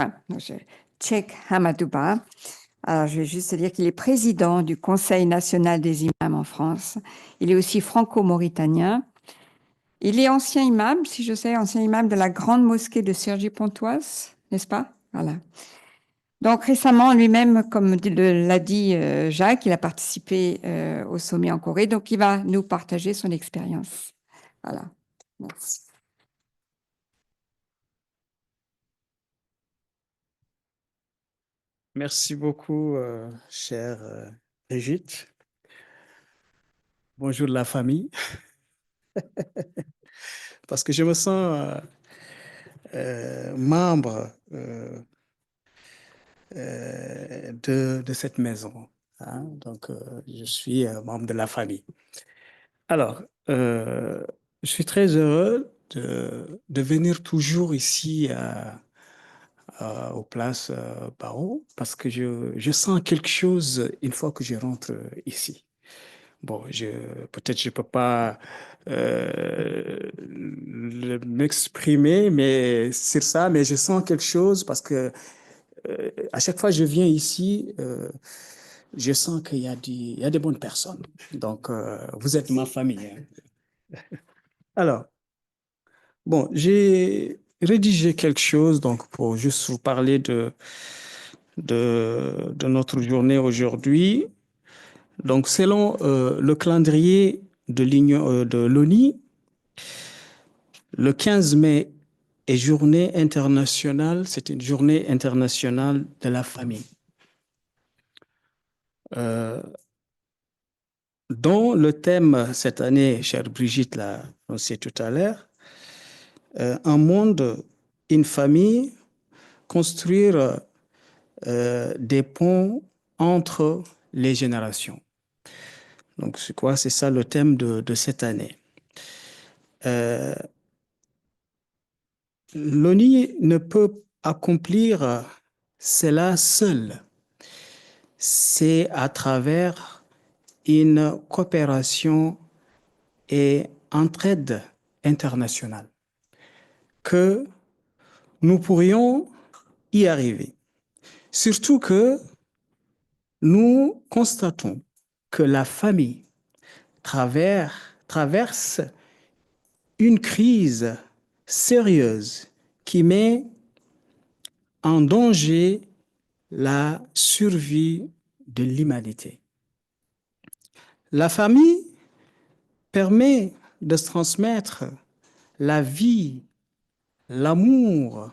Cheikh Hamadouba. Alors, je vais juste dire qu'il est président du Conseil national des imams en France. Il est aussi franco-mauritanien. Il est ancien imam, si je sais, ancien imam de la grande mosquée de Cergy-Pontoise, n'est-ce pas? Voilà. Donc récemment, lui-même, comme l'a dit Jacques, il a participé au sommet en Corée, donc il va nous partager son expérience. Voilà. Merci. Merci beaucoup, chère Brigitte. Bonjour la famille, parce que je me sens membre de cette maison, hein. Donc, je suis membre de la famille. Alors, je suis très heureux de venir toujours ici aux places Barreau parce que je sens quelque chose une fois que je rentre ici. Bon, peut-être je peux pas m'exprimer, mais c'est ça, mais je sens quelque chose parce que à chaque fois que je viens ici, je sens il y a des bonnes personnes. Donc, vous êtes ma famille, hein. Alors, bon, j'ai rédigé quelque chose donc pour juste vous parler de notre journée aujourd'hui. Donc, selon le calendrier de l'ONU, le 15 mai est journée internationale, c'est une journée internationale de la famille. Dont le thème cette année, chère Brigitte l'a annoncé tout à l'heure, un monde, une famille, construire des ponts entre les générations. Donc, je crois que c'est ça le thème de cette année. L'ONU ne peut accomplir cela seul. C'est à travers une coopération et entraide internationale que nous pourrions y arriver. Surtout que nous constatons que la famille traverse une crise sérieuse qui met en danger la survie de l'humanité. La famille permet de se transmettre la vie, l'amour,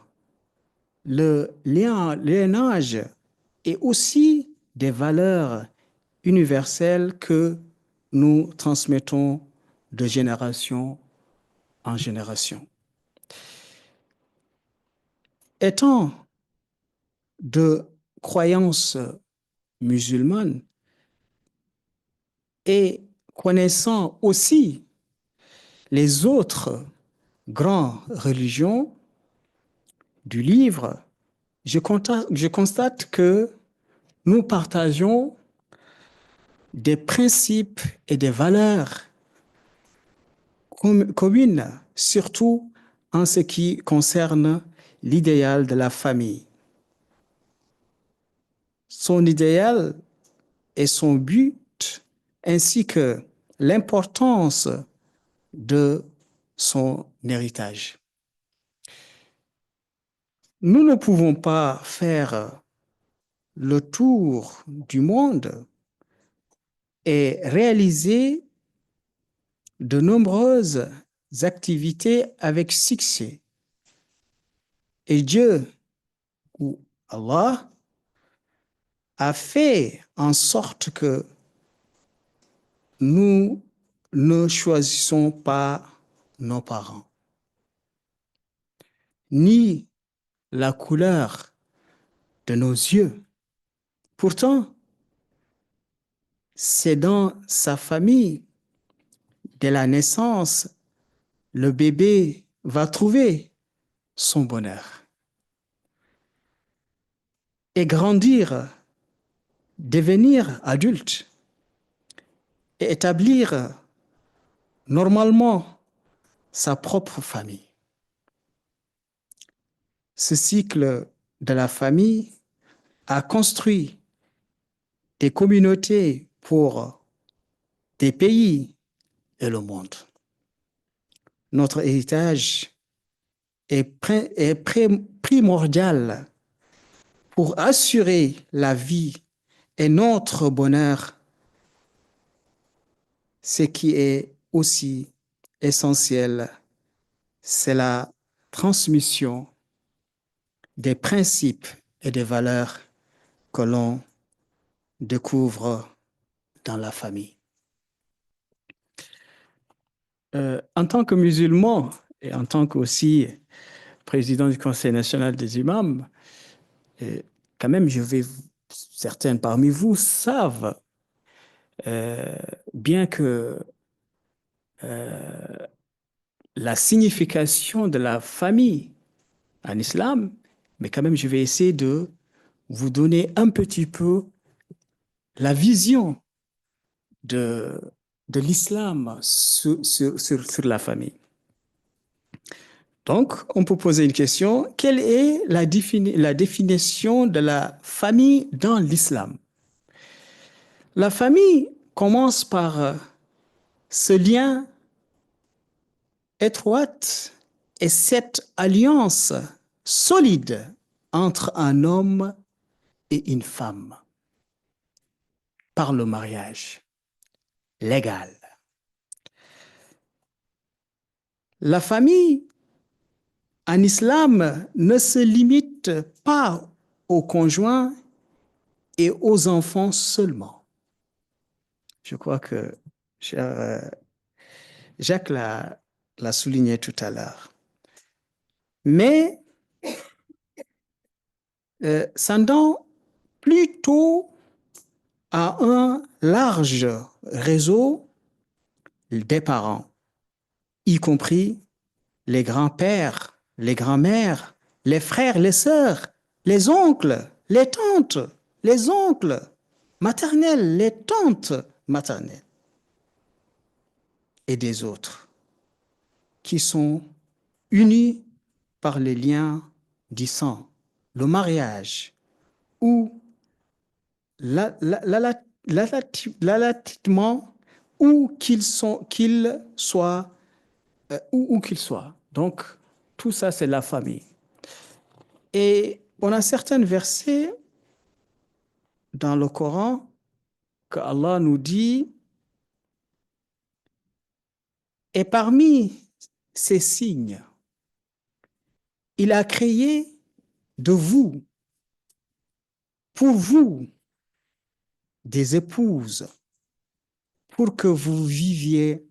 le lignage et aussi des valeurs universelles que nous transmettons de génération en génération. Étant de croyance musulmane et connaissant aussi les autres grandes religions du livre, je constate que nous partageons des principes et des valeurs communes, surtout en ce qui concerne l'idéal de la famille. Son idéal et son but, ainsi que l'importance de son héritage. Nous ne pouvons pas faire le tour du monde et réaliser de nombreuses activités avec succès. Et Dieu, ou Allah, a fait en sorte que nous ne choisissons pas nos parents, ni la couleur de nos yeux. Pourtant, c'est dans sa famille, dès la naissance, le bébé va trouver son bonheur et grandir, devenir adulte et établir normalement sa propre famille. Ce cycle de la famille a construit des communautés pour des pays et le monde. Notre héritage est primordial pour assurer la vie et notre bonheur, ce qui est aussi essentiel, c'est la transmission des principes et des valeurs que l'on découvre dans la famille. En tant que musulman et en tant qu'aussi président du Conseil national des imams, quand même, certains parmi vous savent bien que la signification de la famille en islam, mais quand même, je vais essayer de vous donner un petit peu la vision de l'islam sur la famille. Donc, on peut poser une question. Quelle est la définition de la famille dans l'islam? La famille commence par ce lien étroit et cette alliance solide entre un homme et une femme par le mariage légal. La famille en islam ne se limite pas aux conjoints et aux enfants seulement. Je crois que Jacques l'a souligné tout à l'heure. Mais ça donne plutôt à un large réseau des parents, y compris les grands-pères, les grands-mères, les frères, les sœurs, les oncles, les tantes, les oncles maternels, les tantes maternelles et des autres qui sont unis par les liens du sang, le mariage ou l'allaitement où qu'ils soient, où qu'ils soient. Donc, tout ça, c'est la famille. Et on a certains versets dans le Coran que Allah nous dit, et parmi ces signes, il a créé de vous, pour vous, des épouses, pour que vous viviez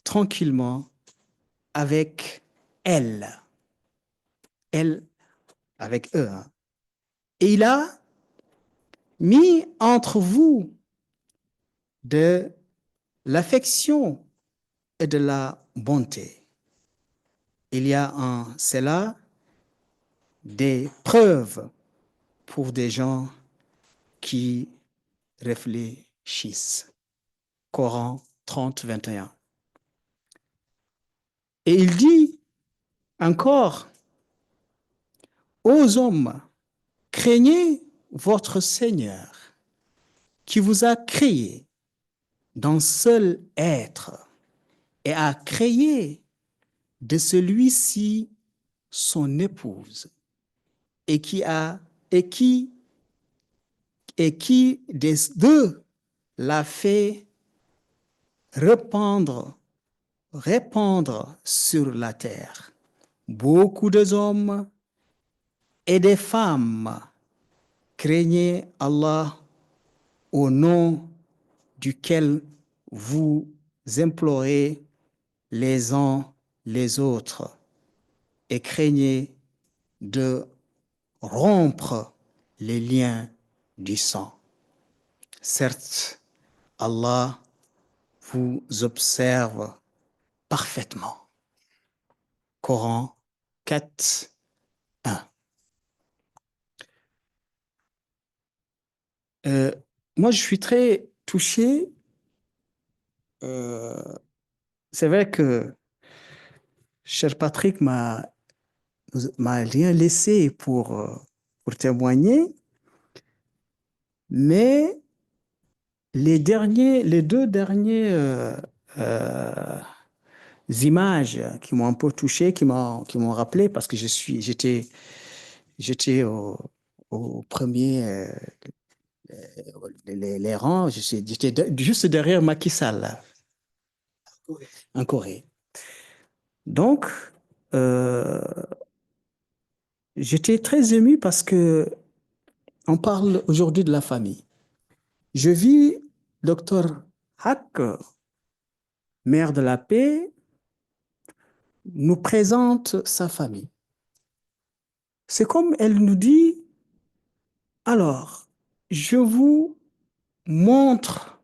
tranquillement avec elles, elles avec eux. Hein. Et il a mis entre vous de l'affection et de la bonté. Il y a en cela des preuves pour des gens qui réfléchissent. Coran 30, 21. Et il dit encore aux hommes, craignez votre Seigneur qui vous a créé d'un seul être et a créé de celui-ci son épouse et qui des deux l'a fait répandre sur la terre beaucoup de hommes et des femmes. Craignez Allah au nom duquel vous implorez les uns les autres et craignez de rompre les liens du sang. Certes, Allah vous observe parfaitement. Coran 4, 1. Moi, je suis très touché. C'est vrai que cher Patrick m'a rien laissé pour témoigner, mais les deux derniers images qui m'ont un peu touché, qui m'ont rappelé, parce que j'étais au premier, les rangs, j'étais juste derrière Macky Sall, en Corée. Donc, j'étais très ému parce que on parle aujourd'hui de la famille. Je vis Dr Hack, mère de la paix, nous présente sa famille. C'est comme elle nous dit, alors, je vous montre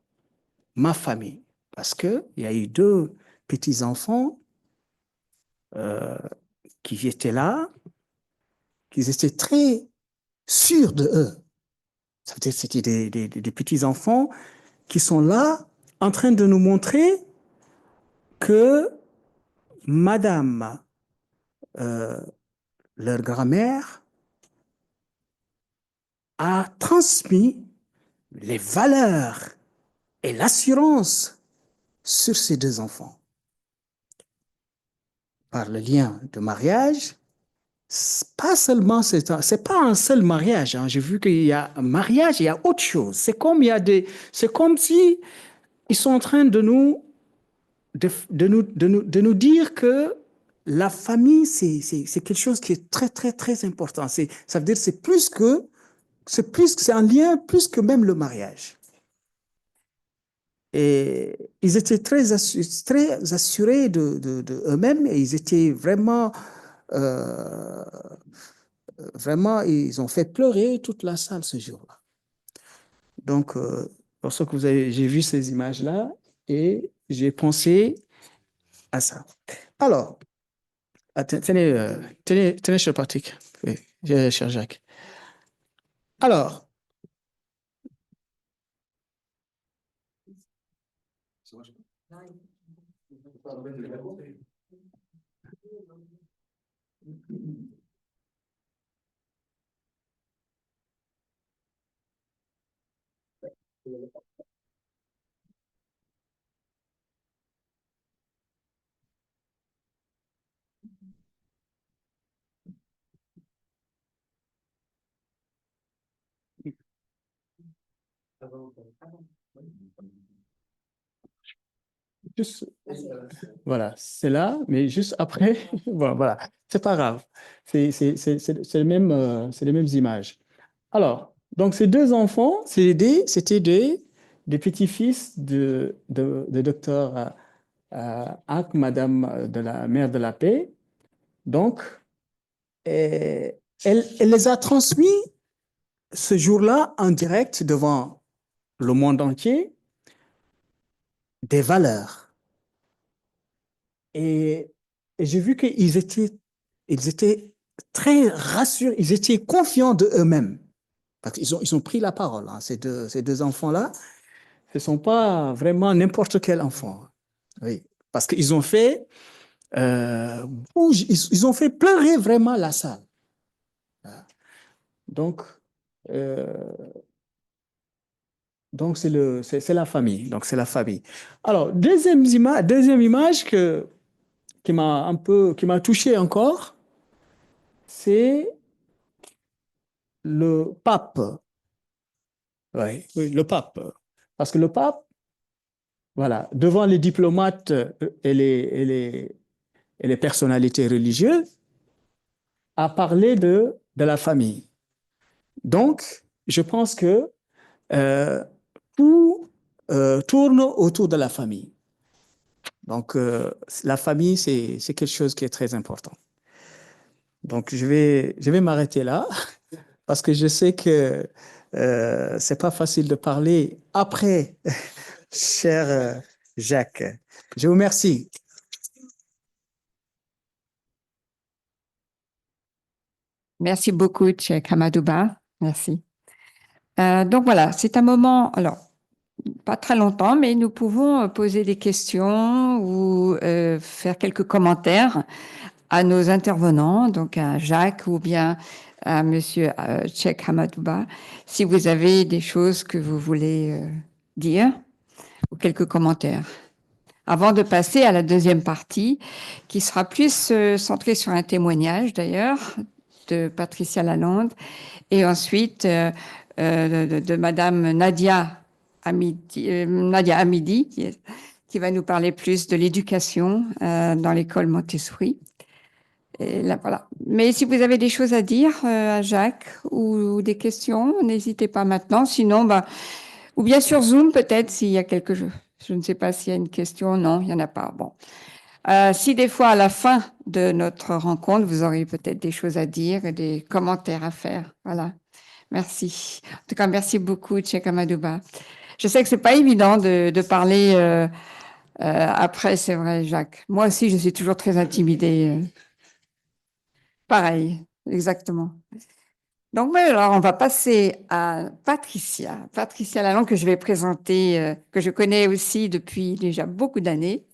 ma famille, parce qu'il y a eu deux petits-enfants qui étaient là, qui étaient très sûrs de eux. Ça veut dire que c'était des petits-enfants qui sont là en train de nous montrer que madame, leur grand-mère, a transmis les valeurs et l'assurance sur ces deux enfants. Par le lien de mariage, pas seulement, c'est pas un seul mariage. Hein. J'ai vu qu'il y a un mariage, il y a autre chose. C'est comme si ils sont en train de nous dire que la famille, c'est quelque chose qui est très, très, très important. Ça veut dire que c'est un lien plus que même le mariage. Et ils étaient très assurés de eux-mêmes et ils étaient vraiment, ils ont fait pleurer toute la salle ce jour-là. Donc, lorsque j'ai vu ces images-là et j'ai pensé à ça. Alors, tenez, tenez, cher Patrick, oui, cher Jacques. Alors, juste, voilà, c'est là, mais juste après, voilà, voilà, c'est pas grave. C'est les mêmes images. Alors, donc ces deux enfants, c'était des petits-fils de docteur Hack, Madame de la Mère de la Paix. Donc, elle les a transmis ce jour-là en direct devant le monde entier des valeurs. Et, et j'ai vu ils étaient très rassurés, ils étaient confiants de eux-mêmes. Parce ils ont pris la parole, hein, ces deux enfants-là. Ce ne sont pas vraiment n'importe quel enfant. Oui, parce qu'ils ont fait, ils ont fait pleurer vraiment la salle. Donc, euh, donc c'est la famille. Donc, c'est la famille. Alors, deuxième image qui m'a touché encore, c'est le pape. Oui, oui, le pape. Parce que le pape, voilà, devant les diplomates et les personnalités religieuses, a parlé de la famille. Donc, je pense que euh, tout tourne autour de la famille. Donc, la famille, c'est quelque chose qui est très important. Donc, je vais m'arrêter là parce que je sais que c'est pas facile de parler après, cher Jacques. Je vous remercie. Merci beaucoup, Cheikh Hamadouba. Merci. Donc voilà, c'est un moment, alors, pas très longtemps, mais nous pouvons poser des questions ou faire quelques commentaires à nos intervenants, donc à Jacques ou bien à Monsieur Cheikh Hamadouba, si vous avez des choses que vous voulez dire ou quelques commentaires. Avant de passer à la deuxième partie, qui sera plus centrée sur un témoignage d'ailleurs de Patricia Lalonde et ensuite de Madame Nadia Hamidi qui va nous parler plus de l'éducation dans l'école Montessori. Et là, voilà. Mais si vous avez des choses à dire à Jacques ou des questions, n'hésitez pas maintenant. Sinon, bah, ou bien sur Zoom peut-être s'il y a quelque chose. Je ne sais pas s'il y a une question. Non, il n'y en a pas. Bon. Si des fois à la fin de notre rencontre, vous auriez peut-être des choses à dire et des commentaires à faire. Voilà. Merci. En tout cas, merci beaucoup, Cheikh Amadouba. Je sais que c'est pas évident de parler après, c'est vrai, Jacques. Moi aussi, je suis toujours très intimidée. Pareil, exactement. Donc, ouais, alors, on va passer à Patricia. Patricia Lalonde, que je vais présenter, que je connais aussi depuis déjà beaucoup d'années.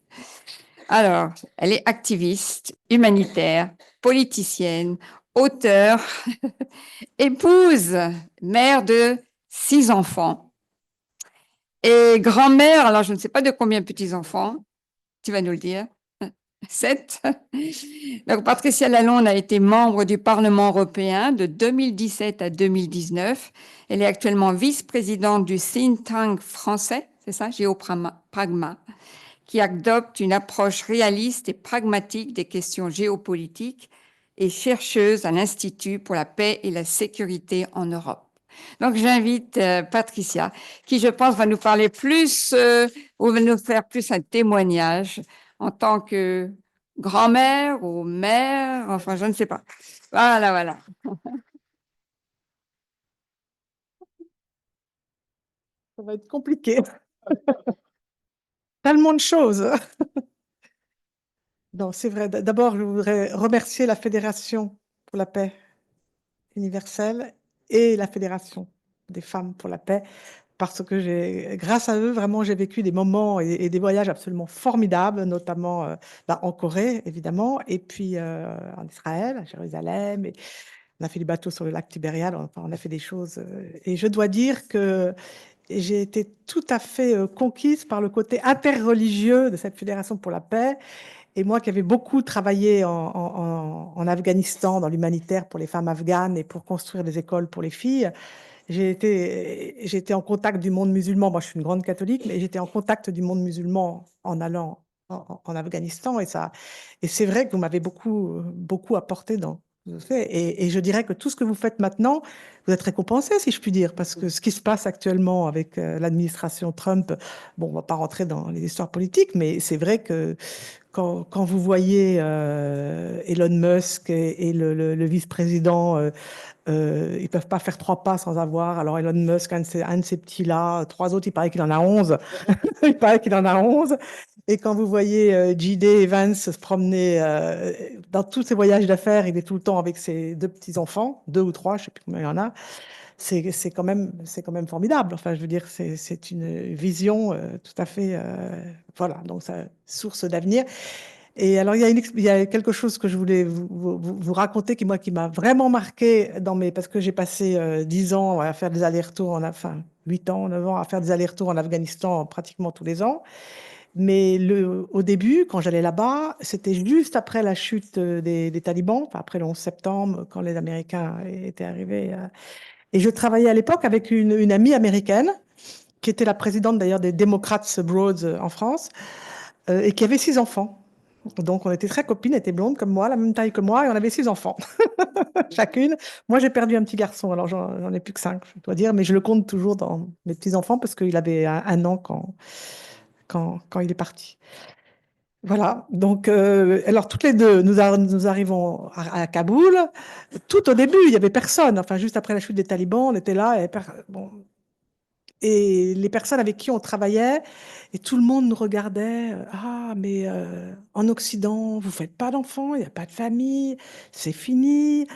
Alors, elle est activiste, humanitaire, politicienne, auteure, épouse, mère de 6 enfants et grand-mère. Alors, je ne sais pas de combien de petits-enfants, tu vas nous le dire. 7. Donc, Patricia Lalonde a été membre du Parlement européen de 2017 à 2019. Elle est actuellement vice-présidente du think tank français, c'est ça, Géopragma, qui adopte une approche réaliste et pragmatique des questions géopolitiques et chercheuse à l'Institut pour la paix et la sécurité en Europe. Donc, j'invite Patricia, qui, je pense, va nous parler plus, ou va nous faire plus un témoignage en tant que grand-mère ou mère, enfin, je ne sais pas. Voilà, voilà. Ça va être compliqué. Tellement de choses. Non, c'est vrai. D'abord, je voudrais remercier la Fédération pour la paix universelle et la Fédération des femmes pour la paix, parce que grâce à eux, vraiment, j'ai vécu des moments et des voyages absolument formidables, notamment en Corée, évidemment, et puis en Israël, à Jérusalem. Et on a fait du bateau sur le lac Tibériade, enfin, on a fait des choses. Et je dois dire que j'ai été tout à fait conquise par le côté interreligieux de cette Fédération pour la paix. Et moi qui avais beaucoup travaillé en Afghanistan, dans l'humanitaire pour les femmes afghanes et pour construire des écoles pour les filles, j'ai été en contact du monde musulman. Moi, je suis une grande catholique, mais j'étais en contact du monde musulman en allant en Afghanistan. Et c'est vrai que vous m'avez beaucoup apporté dans ce que vous faites. Et je dirais que tout ce que vous faites maintenant, vous êtes récompensé, si je puis dire, parce que ce qui se passe actuellement avec l'administration Trump, bon, on ne va pas rentrer dans les histoires politiques, mais c'est vrai que quand vous voyez Elon Musk et le vice-président, ils ne peuvent pas faire 3 pas sans avoir. Alors Elon Musk, un de ces petits-là, 3 autres, il paraît qu'il en a 11. Il paraît qu'il en a 11. Et quand vous voyez J.D. Evans se promener dans tous ses voyages d'affaires, il est tout le temps avec ses 2 petits-enfants, 2 ou 3, je ne sais plus combien il y en a. C'est quand même formidable. Enfin, je veux dire, c'est une vision tout à fait, voilà, donc ça, source d'avenir. Et alors, il y a quelque chose que je voulais vous raconter qui m'a vraiment marqué parce que j'ai passé 10 ans à faire des allers-retours, enfin 8 ans, 9 ans à faire des allers-retours en Afghanistan pratiquement tous les ans. Mais au début, quand j'allais là-bas, c'était juste après la chute des talibans, enfin, après le 11 septembre, quand les Américains étaient arrivés. Et je travaillais à l'époque avec une amie américaine, qui était la présidente d'ailleurs des Democrats Abroad en France, et qui avait 6 enfants. Donc on était très copines, elle était blonde comme moi, la même taille que moi, et on avait 6 enfants, chacune. Moi j'ai perdu un petit garçon, alors j'en ai plus que 5, je dois dire, mais je le compte toujours dans mes petits-enfants parce qu'il avait un an quand il est parti. Voilà, donc alors toutes les deux, nous arrivons à Kaboul. Tout au début, il n'y avait personne. Enfin, juste après la chute des talibans, on était là. Bon, et les personnes avec qui on travaillait, et tout le monde nous regardait. Ah, mais en Occident, vous faites pas d'enfants, il n'y a pas de famille, c'est fini.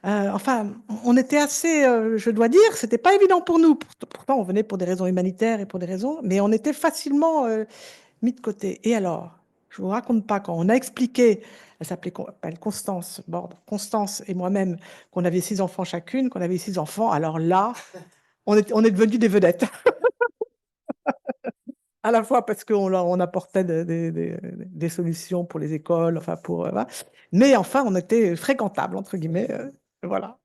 Enfin, on était assez, je dois dire, c'était pas évident pour nous. Pourtant, on venait pour des raisons humanitaires et pour des raisons, mais on était facilement mis de côté. Et alors, je vous raconte pas, quand on a expliqué, elle Constance, bon, Constance et moi-même, qu'on avait 6 enfants chacune, qu'on avait 6 enfants, alors là, on est devenus des vedettes. À la fois parce on apportait des solutions pour les écoles, enfin voilà. Mais enfin, on était fréquentables, entre guillemets. Voilà.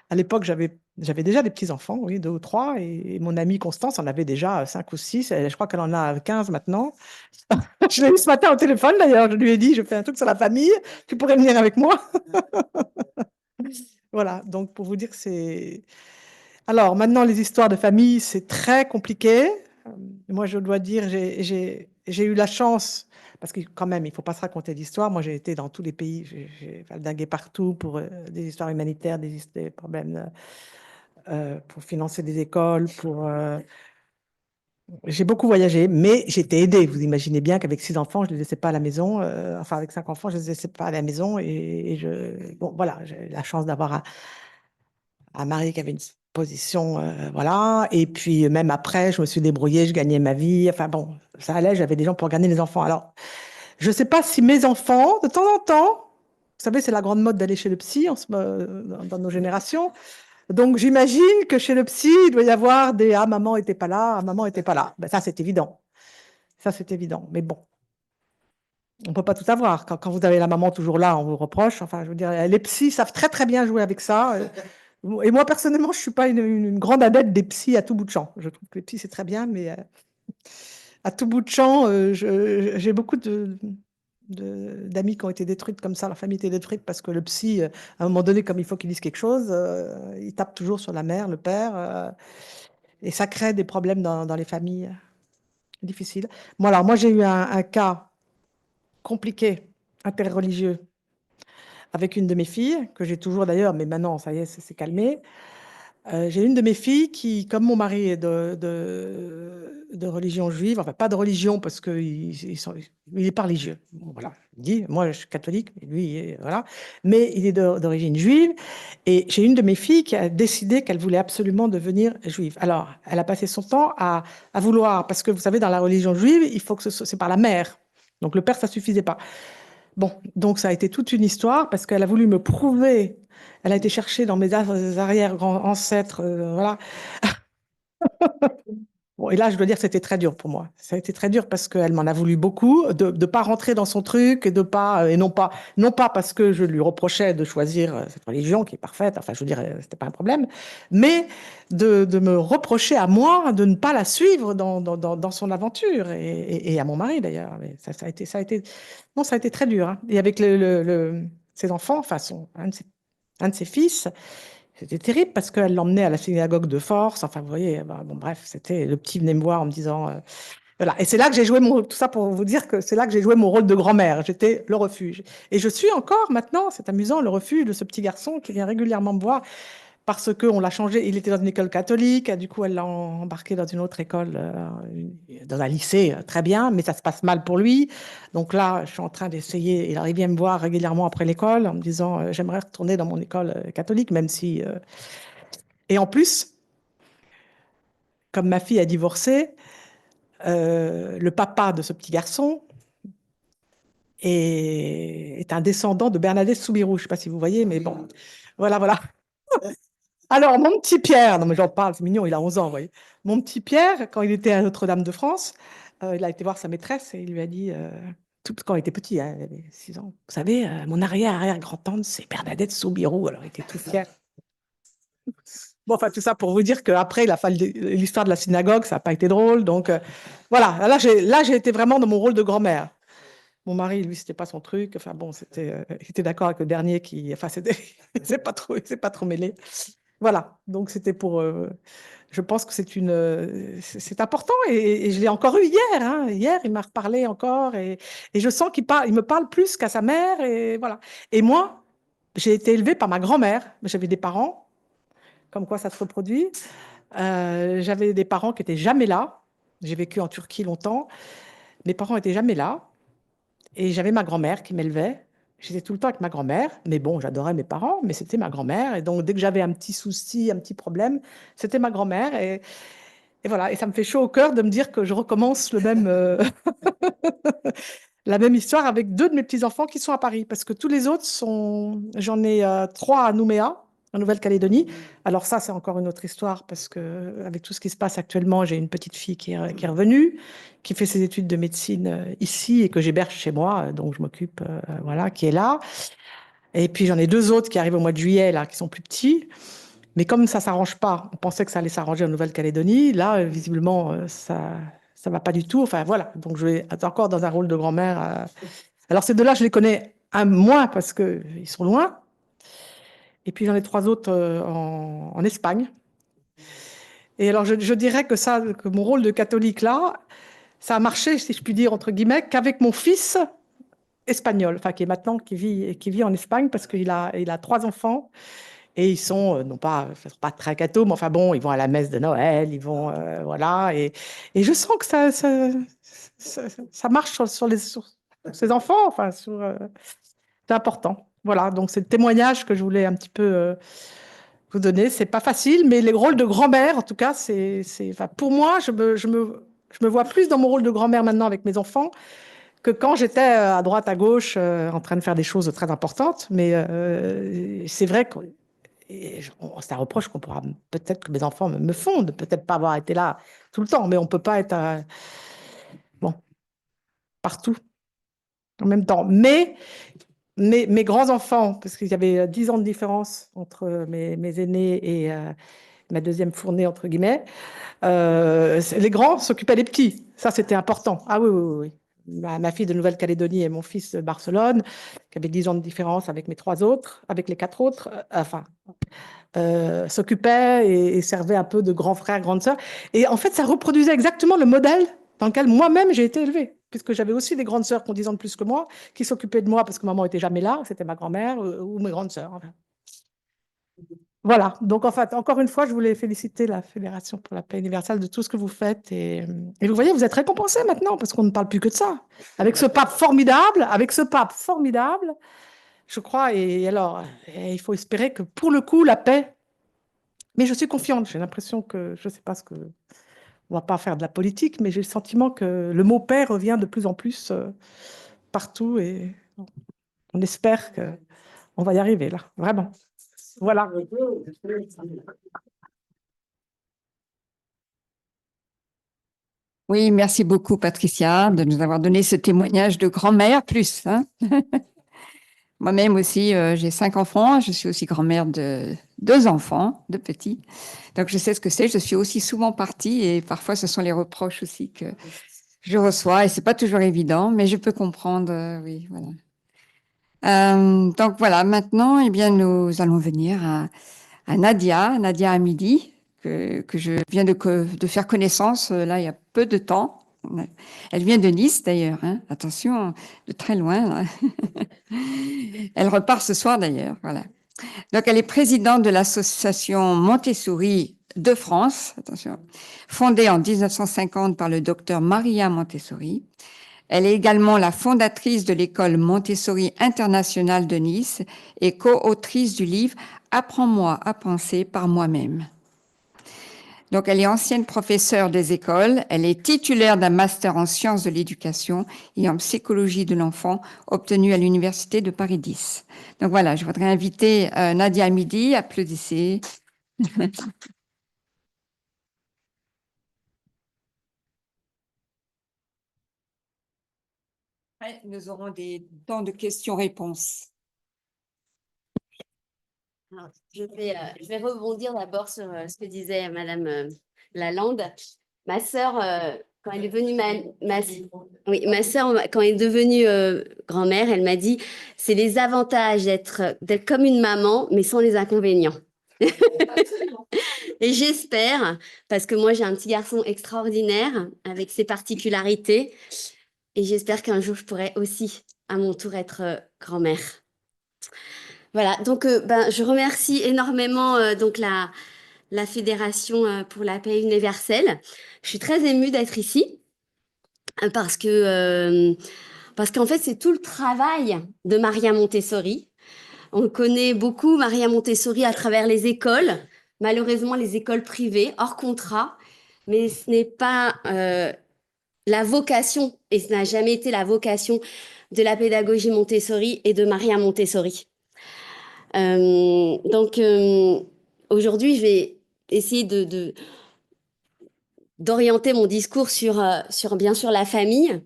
À l'époque, j'avais déjà des petits-enfants, oui, 2 ou 3, et mon amie Constance en avait déjà 5 ou 6. Je crois qu'elle en a 15 maintenant. Je l'ai eu ce matin au téléphone, d'ailleurs. Je lui ai dit, je fais un truc sur la famille, tu pourrais venir avec moi. Voilà, donc pour vous dire que c'est... Alors, maintenant, les histoires de famille, c'est très compliqué. Moi, je dois dire, j'ai eu la chance, parce que quand même, il ne faut pas se raconter d'histoire. Moi, j'ai été dans tous les pays, j'ai valdingué partout pour des histoires humanitaires, des problèmes pour financer des écoles, J'ai beaucoup voyagé, mais j'ai été aidée. Vous imaginez bien qu'avec 6 enfants, je ne les laissais pas à la maison. Enfin, avec 5 enfants, je ne les laissais pas à la maison. Bon, voilà, j'ai la chance d'avoir un mari qui avait une position, voilà. Et puis, même après, je me suis débrouillée, je gagnais ma vie. Enfin, bon, ça allait, j'avais des gens pour garder les enfants. Alors, je ne sais pas si mes enfants, de temps en temps, vous savez, c'est la grande mode d'aller chez le psy dans nos générations. Donc, j'imagine que chez le psy, il doit y avoir des «Ah, maman était pas là, ah, maman était pas là». Ben, ça, c'est évident. Ça, c'est évident. Mais bon, on ne peut pas tout avoir. Quand vous avez la maman toujours là, on vous reproche. Enfin, je veux dire, les psys savent très, très bien jouer avec ça. Et moi, personnellement, je ne suis pas une grande adepte des psys à tout bout de champ. Je trouve que les psys, c'est très bien, mais à tout bout de champ, j'ai beaucoup d'amis qui ont été détruites comme ça. Leur famille était détruite parce que le psy, à un moment donné, comme il faut qu'il dise quelque chose, il tape toujours sur la mère, le père. Et ça crée des problèmes dans les familles difficiles. Bon, alors, moi, j'ai eu un cas compliqué, interreligieux, avec une de mes filles, que j'ai toujours d'ailleurs, mais maintenant, ça y est, c'est calmé. J'ai une de mes filles qui, comme mon mari est de religion juive, enfin pas de religion parce qu'il il est pas religieux. Bon, voilà, il dit, moi je suis catholique, mais lui, voilà. Mais il est d'origine juive. Et j'ai une de mes filles qui a décidé qu'elle voulait absolument devenir juive. Alors, elle a passé son temps à vouloir, parce que vous savez, dans la religion juive, il faut que c'est par la mère. Donc le père, ça suffisait pas. Bon, donc ça a été toute une histoire parce qu'elle a voulu me prouver. Elle a été chercher dans mes arrière-grands-ancêtres, voilà. Bon, et là, je dois dire que c'était très dur pour moi. Ça a été très dur parce qu'elle m'en a voulu beaucoup, de ne pas rentrer dans son truc et de pas, et non pas parce que je lui reprochais de choisir cette religion qui est parfaite, enfin, je veux dire, c'était pas un problème, mais de me reprocher à moi de ne pas la suivre dans son aventure et à mon mari d'ailleurs. Mais ça a été, non, ça a été très dur, hein. Et avec ses enfants, enfin, un de ses fils, c'était terrible parce qu'elle l'emmenait à la synagogue de force. Enfin, vous voyez, bah, bon, bref, c'était le petit venait me voir en me disant, voilà. Et c'est là que j'ai joué tout ça pour vous dire que c'est là que j'ai joué mon rôle de grand-mère. J'étais le refuge. Et je suis encore maintenant, c'est amusant, le refuge de ce petit garçon qui vient régulièrement me voir parce qu'on l'a changé. Il était dans une école catholique, du coup, elle l'a embarqué dans une autre école, dans un lycée, très bien, mais ça se passe mal pour lui. Donc là, je suis en train d'essayer. Il vient me voir régulièrement après l'école en me disant, j'aimerais retourner dans mon école catholique, même si. Et en plus, comme ma fille a divorcé, le papa de ce petit garçon est un descendant de Bernadette Soubirous. Je ne sais pas si vous voyez, mais bon, voilà, voilà. Alors, mon petit Pierre, non mais j'en parle, c'est mignon, il a 11 ans, vous voyez. Mon petit Pierre, quand il était à Notre-Dame de France, il a été voir sa maîtresse et il lui a dit, tout quand il était petit, hein, il avait 6 ans, vous savez, mon arrière-arrière-grand-tante, c'est Bernadette Soubirous. Alors, il était tout fier. Bon, enfin, tout ça pour vous dire qu'après, l'histoire de la synagogue, ça n'a pas été drôle. Donc, voilà, là, j'ai été vraiment dans mon rôle de grand-mère. Mon mari, lui, c'était pas son truc. Enfin, bon, il était d'accord avec le dernier qui. Enfin, il s'est pas trop mêlé. Voilà, donc c'était pour. Je pense que c'est important et je l'ai encore eu hier. Hein. Hier, il m'a reparlé encore et je sens il me parle plus qu'à sa mère et voilà. Et moi, j'ai été élevée par ma grand-mère. J'avais des parents, comme quoi ça se reproduit. J'avais des parents qui étaient jamais là. J'ai vécu en Turquie longtemps. Mes parents étaient jamais là. Et j'avais ma grand-mère qui m'élevait. J'étais tout le temps avec ma grand-mère. Mais bon, j'adorais mes parents, mais c'était ma grand-mère. Et donc, dès que j'avais un petit souci, un petit problème, c'était ma grand-mère. Et voilà. Et ça me fait chaud au cœur de me dire que je recommence la même histoire avec deux de mes petits-enfants qui sont à Paris. Parce que tous les autres sont. J'en ai trois à Nouméa, en Nouvelle-Calédonie. Alors, ça, c'est encore une autre histoire parce que, avec tout ce qui se passe actuellement, j'ai une petite fille qui est revenue, qui fait ses études de médecine ici et que j'héberge chez moi, donc je m'occupe, voilà, qui est là. Et puis, j'en ai deux autres qui arrivent au mois de juillet, là, qui sont plus petits. Mais comme ça s'arrange pas, on pensait que ça allait s'arranger en Nouvelle-Calédonie. Là, visiblement, ça va pas du tout. Enfin, voilà. Donc, je vais être encore dans un rôle de grand-mère. Alors, ces deux-là, je les connais un moins parce qu'ils sont loin. Et puis, j'en ai trois autres en Espagne. Et alors, je dirais que mon rôle de catholique là, ça a marché, si je puis dire, entre guillemets, qu'avec mon fils espagnol, enfin, qui vit en Espagne parce qu'il a trois enfants. Et ils sont, non pas, ils sont pas très cathos, mais enfin bon, ils vont à la messe de Noël, ils vont, voilà. Et je sens que ça marche sur ces enfants, enfin, c'est important. Voilà, donc c'est le témoignage que je voulais un petit peu vous donner. C'est pas facile, mais les rôles de grand-mère, en tout cas, enfin, pour moi, je me vois plus dans mon rôle de grand-mère maintenant avec mes enfants que quand j'étais à droite, à gauche, en train de faire des choses très importantes. Mais c'est vrai que c'est un reproche qu'on pourra peut-être que mes enfants me font de peut-être pas avoir été là tout le temps, mais on peut pas être bon partout en même temps. Mais mes grands-enfants, parce qu'il y avait 10 ans de différence entre mes aînés et ma deuxième fournée, entre guillemets, les grands s'occupaient des petits. Ça, c'était important. Ah oui, oui, oui, oui. Ma fille de Nouvelle-Calédonie et mon fils de Barcelone, qui avaient 10 ans de différence avec mes trois autres, avec les quatre autres, enfin, s'occupaient et servaient un peu de grand frère, grande sœur. Et en fait, ça reproduisait exactement le modèle dans lequel moi-même j'ai été élevée, puisque j'avais aussi des grandes sœurs qui ont 10 ans de plus que moi, qui s'occupaient de moi parce que maman était jamais là, c'était ma grand-mère ou mes grandes sœurs. Enfin. Voilà, donc en fait, encore une fois, je voulais féliciter la Fédération pour la paix universelle de tout ce que vous faites. Et vous voyez, vous êtes récompensés maintenant parce qu'on ne parle plus que de ça. Avec ce pape formidable, je crois, et alors, il faut espérer que pour le coup, la paix, mais je suis confiante, j'ai l'impression que, je ne sais pas ce que, on va pas faire de la politique, mais j'ai le sentiment que le mot paix revient de plus en plus partout et on espère qu'on va y arriver là, vraiment. Voilà. Oui, merci beaucoup, Patricia, de nous avoir donné ce témoignage de grand-mère plus, hein. Moi-même aussi, j'ai 5 enfants. Je suis aussi grand-mère de 2 enfants, de petits. Donc, je sais ce que c'est. Je suis aussi souvent partie et parfois, ce sont les reproches aussi que je reçois et c'est pas toujours évident, mais je peux comprendre, oui, voilà. Donc, voilà, maintenant, eh bien, nous allons venir à Nadia Hamidi, que je viens de faire connaissance, là, il y a peu de temps. Elle vient de Nice, d'ailleurs, hein. Attention, de très loin, là. Elle repart ce soir d'ailleurs, voilà. Donc, elle est présidente de l'association Montessori de France, attention, fondée en 1950 par le docteur Maria Montessori. Elle est également la fondatrice de l'école Montessori internationale de Nice et co-autrice du livre Apprends-moi à penser par moi-même. Donc, elle est ancienne professeure des écoles. Elle est titulaire d'un master en sciences de l'éducation et en psychologie de l'enfant obtenu à l'Université de Paris 10. Donc, voilà, je voudrais inviter Nadia Hamidi. Applaudissez. Après, nous aurons des temps de questions-réponses. Alors, je vais rebondir d'abord sur ce que disait Madame Lalande. Ma sœur, quand elle est devenue oui, ma sœur, quand elle est devenue grand-mère, elle m'a dit, c'est les avantages d'être comme une maman, mais sans les inconvénients. Et j'espère, parce que moi j'ai un petit garçon extraordinaire avec ses particularités, et j'espère qu'un jour je pourrai aussi à mon tour être grand-mère. Voilà, donc je remercie énormément donc la Fédération pour la paix universelle. Je suis très émue d'être ici parce qu'en fait c'est tout le travail de Maria Montessori. On connaît beaucoup Maria Montessori à travers les écoles, malheureusement les écoles privées hors contrat, mais ce n'est pas la vocation et ce n'a jamais été la vocation de la pédagogie Montessori et de Maria Montessori. Donc, aujourd'hui, je vais essayer d'orienter mon discours sur bien sûr la famille.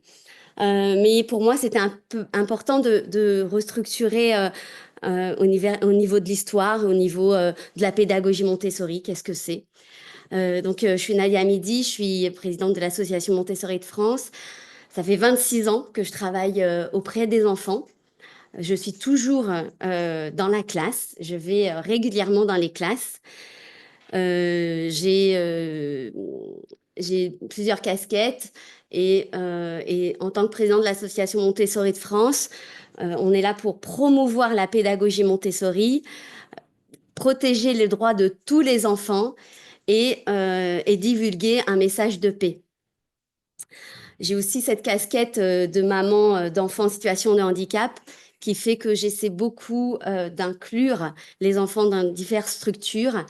Mais pour moi, c'était un peu important de restructurer au niveau de l'histoire, au niveau de la pédagogie Montessori. Qu'est-ce que c'est? Donc, je suis Nadia Hamidi, je suis présidente de l'association Montessori de France. Ça fait 26 ans que je travaille auprès des enfants. Je suis toujours dans la classe, je vais régulièrement dans les classes. J'ai plusieurs casquettes et en tant que présidente de l'association Montessori de France, on est là pour promouvoir la pédagogie Montessori, protéger les droits de tous les enfants et divulguer un message de paix. J'ai aussi cette casquette de maman d'enfants en situation de handicap qui fait que j'essaie beaucoup d'inclure les enfants dans diverses structures.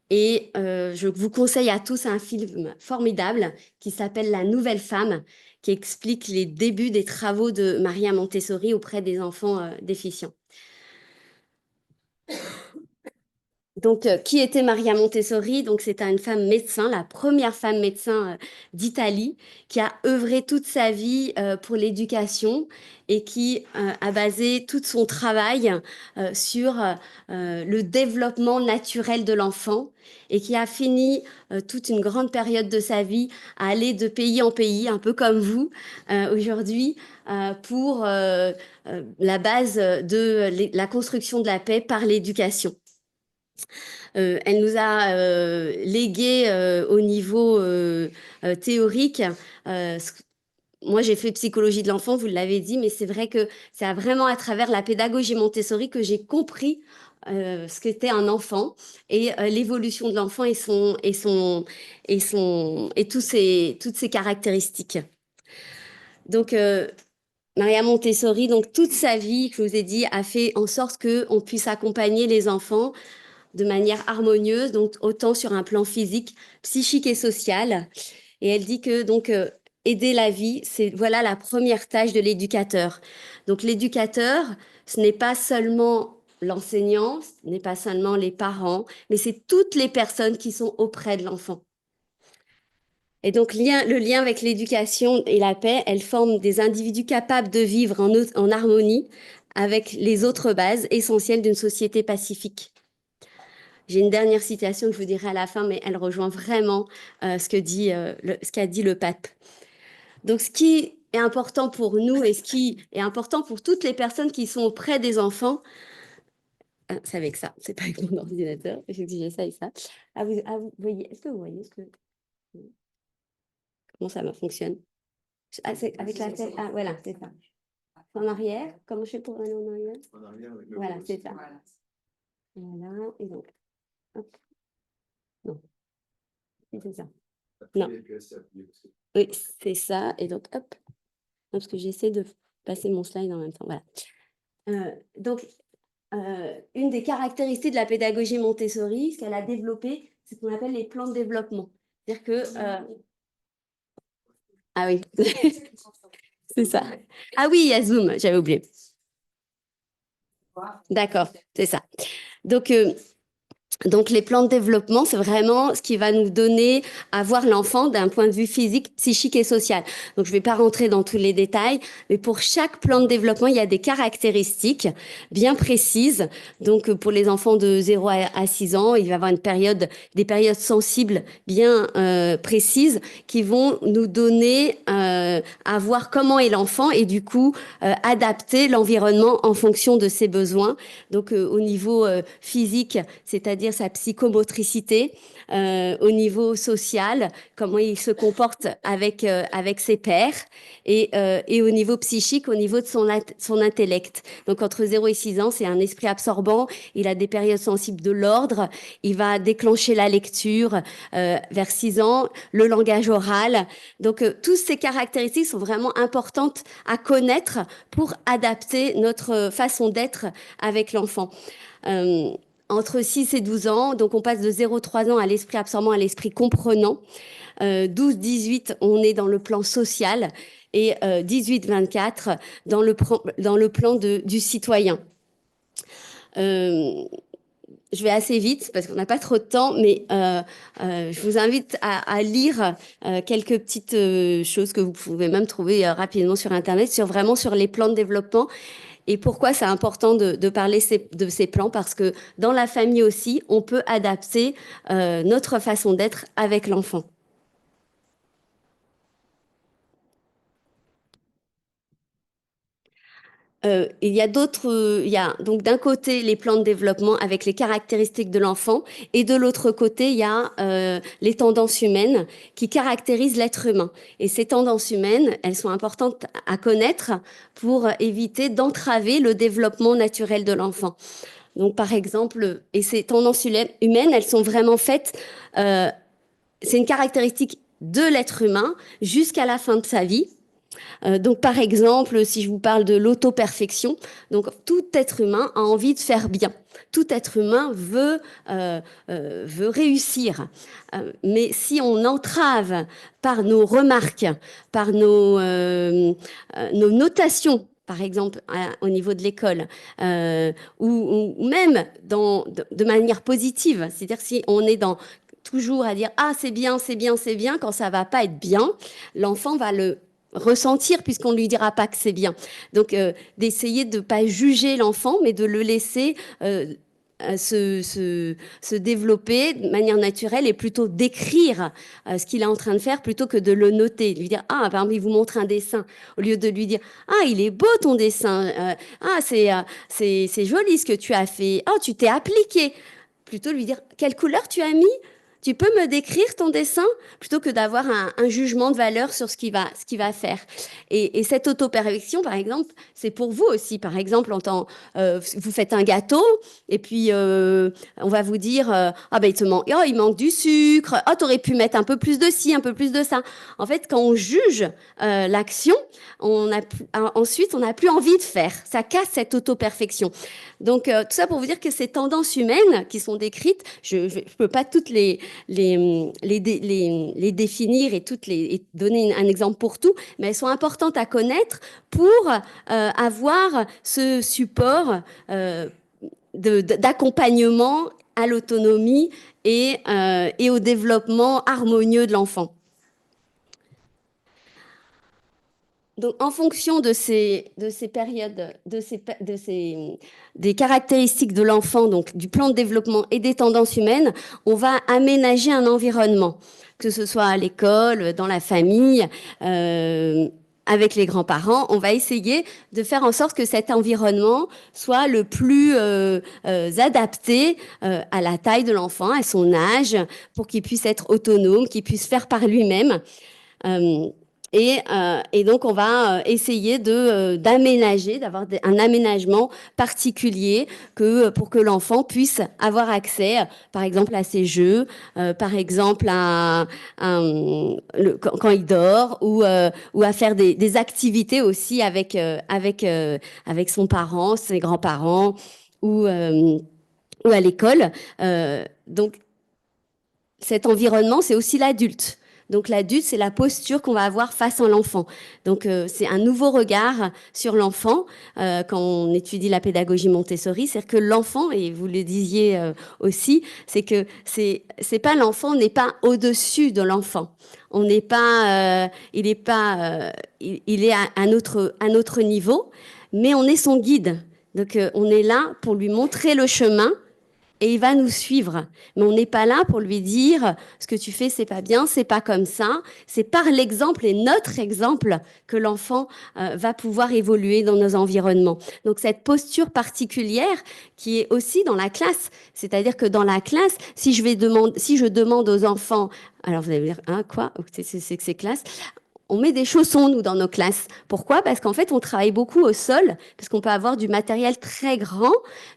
Et je vous conseille à tous un film formidable qui s'appelle La Nouvelle Femme, qui explique les débuts des travaux de Maria Montessori auprès des enfants déficients. Donc, qui était Maria Montessori? Donc, c'est une femme médecin, la première femme médecin d'Italie, qui a œuvré toute sa vie pour l'éducation et qui a basé tout son travail sur le développement naturel de l'enfant et qui a fini toute une grande période de sa vie à aller de pays en pays, un peu comme vous aujourd'hui, pour la base de la construction de la paix par l'éducation. Elle nous a légué au niveau théorique. Moi, j'ai fait psychologie de l'enfant, vous l'avez dit, mais c'est vrai que c'est vraiment à travers la pédagogie Montessori que j'ai compris ce qu'était un enfant et l'évolution de l'enfant et toutes ses caractéristiques. Donc, Maria Montessori, donc toute sa vie, que je vous ai dit, a fait en sorte qu'on puisse accompagner les enfants de manière harmonieuse, donc autant sur un plan physique, psychique et social. Et elle dit que donc aider la vie, c'est voilà la première tâche de l'éducateur. Donc l'éducateur, ce n'est pas seulement l'enseignant, ce n'est pas seulement les parents, mais c'est toutes les personnes qui sont auprès de l'enfant. Et donc le lien avec l'éducation et la paix, elles forment des individus capables de vivre en harmonie avec les autres bases essentielles d'une société pacifique. J'ai une dernière citation que je vous dirai à la fin, mais elle rejoint vraiment ce qu'a dit le pape. Donc, ce qui est important pour nous et ce qui est important pour toutes les personnes qui sont auprès des enfants, c'est avec ça, c'est pas avec mon ordinateur, j'ai ça et ça. Voyez, est-ce que vous voyez comment ça fonctionne? C'est avec la tête. Ah, voilà, c'est ça. En arrière, comment je fais pour aller en arrière? En arrière, avec le Voilà, pouce. c'est ça. Voilà, et donc. Hop. Non. C'est ça. Non. Oui, c'est ça. Et donc, hop. Parce que j'essaie de passer mon slide en même temps. Voilà. Donc, une des caractéristiques de la pédagogie Montessori, ce qu'elle a développé, c'est ce qu'on appelle les plans de développement. C'est-à-dire que... Ah oui, c'est ça. Ah oui, il y a Zoom, j'avais oublié. D'accord, c'est ça. Donc, les plans de développement, c'est vraiment ce qui va nous donner à voir l'enfant d'un point de vue physique, psychique et social. Donc, je ne vais pas rentrer dans tous les détails, mais pour chaque plan de développement, il y a des caractéristiques bien précises. Donc, pour les enfants de 0 à 6 ans, il va y avoir des périodes sensibles bien précises qui vont nous donner à voir comment est l'enfant et du coup, adapter l'environnement en fonction de ses besoins. Donc, au niveau physique, c'est-à-dire sa psychomotricité, au niveau social, comment il se comporte avec ses pairs, et au niveau psychique, au niveau de son intellect. Donc, entre 0 et 6 ans, c'est un esprit absorbant, il a des périodes sensibles de l'ordre, il va déclencher la lecture vers 6 ans, le langage oral. Donc, toutes ces caractéristiques sont vraiment importantes à connaître pour adapter notre façon d'être avec l'enfant. Entre 6 et 12 ans, donc on passe de 0-3 ans à l'esprit absorbant à l'esprit comprenant. 12-18, on est dans le plan social et 18-24 dans le plan du citoyen. Je vais assez vite parce qu'on n'a pas trop de temps, mais je vous invite à lire quelques petites choses que vous pouvez même trouver rapidement sur Internet, vraiment sur les plans de développement. Et pourquoi c'est important de parler de ces plans? Parce que dans la famille aussi, on peut adapter notre façon d'être avec l'enfant. Il y a donc d'un côté les plans de développement avec les caractéristiques de l'enfant et de l'autre côté il y a les tendances humaines qui caractérisent l'être humain. Et ces tendances humaines, elles sont importantes à connaître pour éviter d'entraver le développement naturel de l'enfant. Donc par exemple, et ces tendances humaines, elles sont vraiment faites, c'est une caractéristique de l'être humain jusqu'à la fin de sa vie. Donc, par exemple, si je vous parle de l'auto-perfection, donc tout être humain a envie de faire bien. Tout être humain veut réussir. Mais si on entrave par nos remarques, par nos notations, par exemple, au niveau de l'école, ou même de manière positive, c'est-à-dire si on est toujours à dire « Ah, c'est bien, c'est bien, c'est bien », quand ça va pas être bien, l'enfant va le ressentir puisqu'on ne lui dira pas que c'est bien. Donc, d'essayer de ne pas juger l'enfant, mais de le laisser se développer de manière naturelle et plutôt d'écrire ce qu'il est en train de faire plutôt que de le noter. Lui dire, ah, par exemple, il vous montre un dessin, au lieu de lui dire, ah, il est beau ton dessin, ah, c'est joli ce que tu as fait, ah, tu t'es appliqué. Plutôt lui dire, quelle couleur tu as mis? tu peux me décrire ton dessin plutôt que d'avoir un jugement de valeur sur ce qu'il va faire. Et cette auto-perfection, par exemple, c'est pour vous aussi. Par exemple, vous faites un gâteau et puis on va vous dire ah ben il manque du sucre, ah t'aurais pu mettre un peu plus de ci, un peu plus de ça. En fait, quand on juge l'action, ensuite on n'a plus envie de faire. Ça casse cette auto-perfection. Donc tout ça pour vous dire que ces tendances humaines qui sont décrites, je peux pas toutes les définir et donner un exemple pour tout, mais elles sont importantes à connaître pour avoir ce support d'accompagnement à l'autonomie et au développement harmonieux de l'enfant. Donc, en fonction de ces périodes, des caractéristiques de l'enfant, donc du plan de développement et des tendances humaines, on va aménager un environnement, que ce soit à l'école, dans la famille, avec les grands-parents. On va essayer de faire en sorte que cet environnement soit le plus adapté à la taille de l'enfant, à son âge, pour qu'il puisse être autonome, qu'il puisse faire par lui-même. Et donc, on va essayer d'aménager, d'avoir un aménagement particulier pour que l'enfant puisse avoir accès, par exemple, à ses jeux, par exemple, quand il dort, ou à faire des activités aussi avec son parent, ses grands-parents, ou à l'école. Donc, cet environnement, c'est aussi l'adulte. Donc l'adulte, c'est la posture qu'on va avoir face à l'enfant. Donc c'est un nouveau regard sur l'enfant quand on étudie la pédagogie Montessori. C'est-à-dire que l'enfant, et vous le disiez aussi, c'est que c'est pas l'enfant, on n'est pas au-dessus de l'enfant. On n'est pas, il est à un autre niveau, mais on est son guide. Donc on est là pour lui montrer le chemin. Et il va nous suivre. Mais on n'est pas là pour lui dire ce que tu fais, c'est pas bien, c'est pas comme ça. C'est par l'exemple et notre exemple que l'enfant va pouvoir évoluer dans nos environnements. Donc cette posture particulière qui est aussi dans la classe, c'est-à-dire que dans la classe, si je demande aux enfants, alors vous allez me dire, hein, quoi, c'est que c'est classe. On met des chaussons, nous, dans nos classes. Pourquoi? Parce qu'en fait, on travaille beaucoup au sol, parce qu'on peut avoir du matériel très grand,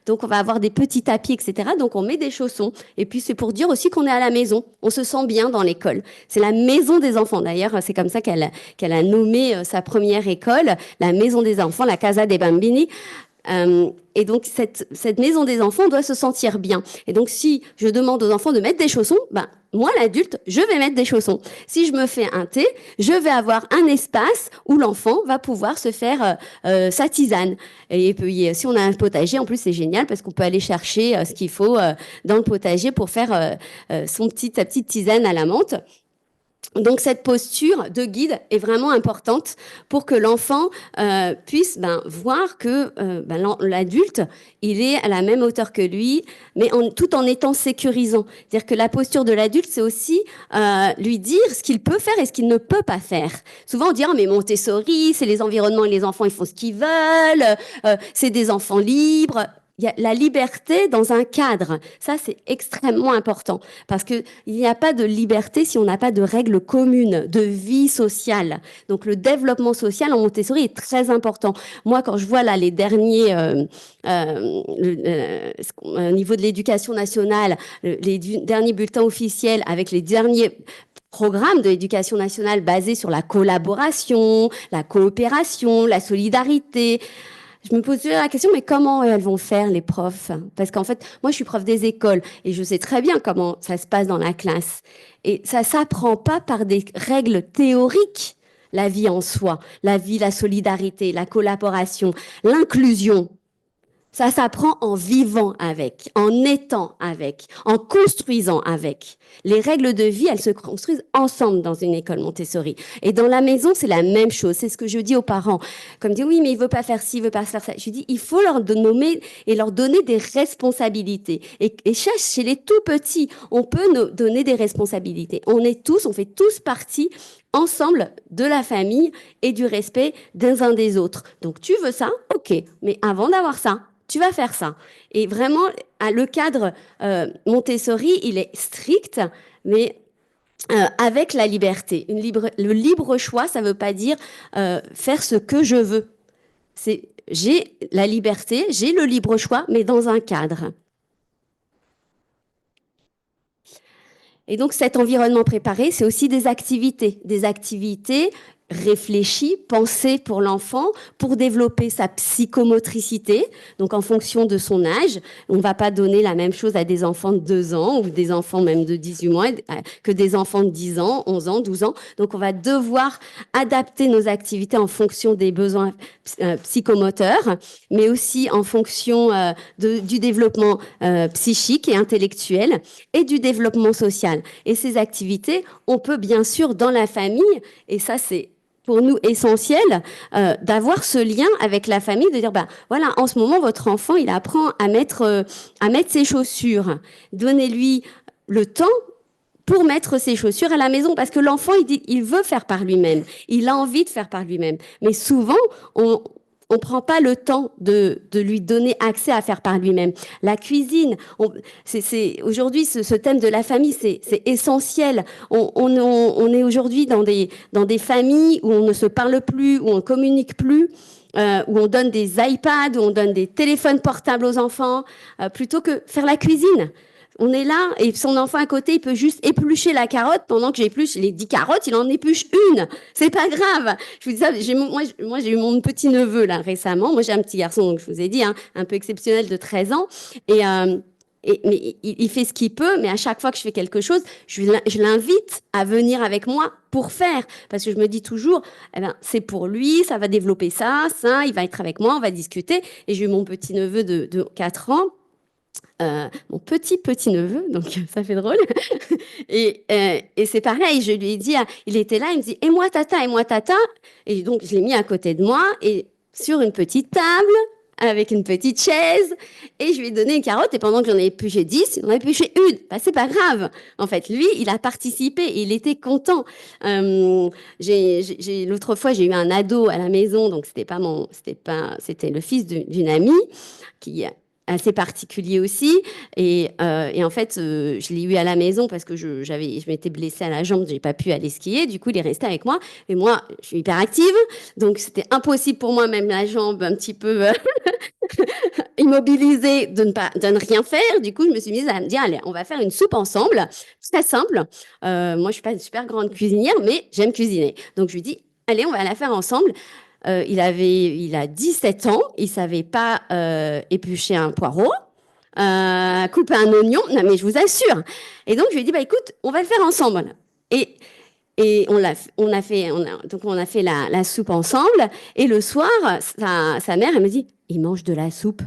donc on va avoir des petits tapis, etc. Donc, on met des chaussons. Et puis, c'est pour dire aussi qu'on est à la maison. On se sent bien dans l'école. C'est la maison des enfants. D'ailleurs, c'est comme ça qu'elle a nommé sa première école, la maison des enfants, la Casa dei Bambini. Et donc, cette maison des enfants doit se sentir bien. Et donc, si je demande aux enfants de mettre des chaussons, moi, l'adulte, je vais mettre des chaussons. Si je me fais un thé, je vais avoir un espace où l'enfant va pouvoir se faire sa tisane. Et puis, si on a un potager, en plus, c'est génial parce qu'on peut aller chercher ce qu'il faut dans le potager pour faire sa petite tisane à la menthe. Donc cette posture de guide est vraiment importante pour que l'enfant puisse voir que l'adulte, il est à la même hauteur que lui, mais tout en étant sécurisant. C'est-à-dire que la posture de l'adulte, c'est aussi lui dire ce qu'il peut faire et ce qu'il ne peut pas faire. Souvent on dit mais Montessori, c'est les environnements et les enfants, ils font ce qu'ils veulent, c'est des enfants libres. Il y a la liberté dans un cadre. Ça, c'est extrêmement important parce qu'il n'y a pas de liberté si on n'a pas de règles communes, de vie sociale. Donc, le développement social en Montessori est très important. Moi, quand je vois là les derniers, au niveau de l'éducation nationale, les derniers bulletins officiels avec les derniers programmes de l'éducation nationale basés sur la collaboration, la coopération, la solidarité, je me pose la question, mais comment elles vont faire, les profs? Parce qu'en fait, moi, je suis prof des écoles et je sais très bien comment ça se passe dans la classe. Et ça s'apprend pas par des règles théoriques, la vie en soi, la vie, la solidarité, la collaboration, l'inclusion. Ça s'apprend en vivant avec, en étant avec, en construisant avec. Les règles de vie, elles se construisent ensemble dans une école Montessori. Et dans la maison, c'est la même chose. C'est ce que je dis aux parents. Comme dire, oui, mais il veut pas faire ci, il veut pas faire ça. Je dis, il faut leur nommer et leur donner des responsabilités. Et chez les tout petits, on peut donner des responsabilités. On fait tous partie ensemble de la famille et du respect des uns des autres. Donc, tu veux ça? Ok. Mais avant d'avoir ça, tu vas faire ça. Et vraiment, le cadre Montessori, il est strict, mais avec la liberté. Le libre choix, ça ne veut pas dire faire ce que je veux. J'ai la liberté, j'ai le libre choix, mais dans un cadre. Et donc, cet environnement préparé, c'est aussi des activités réfléchies, pensées pour l'enfant, pour développer sa psychomotricité. Donc, en fonction de son âge, on ne va pas donner la même chose à des enfants de 2 ans ou des enfants même de 18 mois que des enfants de 10 ans, 11 ans, 12 ans. Donc, on va devoir adapter nos activités en fonction des besoins psychomoteurs, mais aussi en fonction du développement psychique et intellectuel et du développement social. Et ces activités, on peut bien sûr dans la famille, et ça c'est pour nous essentiel, d'avoir ce lien avec la famille, de dire, bah, voilà, en ce moment, votre enfant, il apprend à mettre ses chaussures. Donnez-lui le temps pour mettre ses chaussures à la maison, parce que l'enfant, il veut faire par lui-même, il a envie de faire par lui-même. Mais souvent, on prend pas le temps de lui donner accès à faire par lui-même. La cuisine, aujourd'hui, ce thème de la famille, c'est essentiel. On est aujourd'hui dans des familles où on ne se parle plus, où on communique plus, où on donne des iPads, où on donne des téléphones portables aux enfants, plutôt que faire la cuisine. On est là et son enfant à côté, il peut juste éplucher la carotte pendant que j'épluche les 10 carottes, il en épluche une. C'est pas grave. Je vous dis ça, moi j'ai eu mon petit neveu là récemment. Moi j'ai un petit garçon, donc je vous ai dit, hein, un peu exceptionnel de 13 ans. Mais il fait ce qu'il peut, mais à chaque fois que je fais quelque chose, je l'invite à venir avec moi pour faire. Parce que je me dis toujours, eh ben, c'est pour lui, ça va développer ça, il va être avec moi, on va discuter. Et j'ai eu mon petit neveu de 4 ans. Mon petit-neveu, donc ça fait drôle. Et c'est pareil, je lui ai dit, il était là, il me dit, et moi tata. Et donc je l'ai mis à côté de moi et sur une petite table, avec une petite chaise, et je lui ai donné une carotte, et pendant que j'en ai épluché 10, il en a épluché une. Bah, c'est pas grave. En fait, lui, il a participé et il était content. L'autre fois, j'ai eu un ado à la maison, donc c'était le fils d'une amie qui assez particulier aussi. Et en fait, je l'ai eu à la maison parce que je m'étais blessée à la jambe, j'ai pas pu aller skier. Du coup, il est resté avec moi. Et moi, je suis hyper active, donc c'était impossible pour moi, même la jambe un petit peu immobilisée, de ne rien faire. Du coup, je me suis mise à me dire, allez, on va faire une soupe ensemble. Très simple. Moi, je suis pas une super grande cuisinière, mais j'aime cuisiner. Donc, je lui dis, allez, on va la faire ensemble. Il a 17 ans, il savait pas éplucher un poireau, couper un oignon, non mais je vous assure. Et donc je lui ai dit, bah écoute, on va le faire ensemble. Et on a fait la soupe ensemble. Et le soir, sa mère, elle me dit, il mange de la soupe.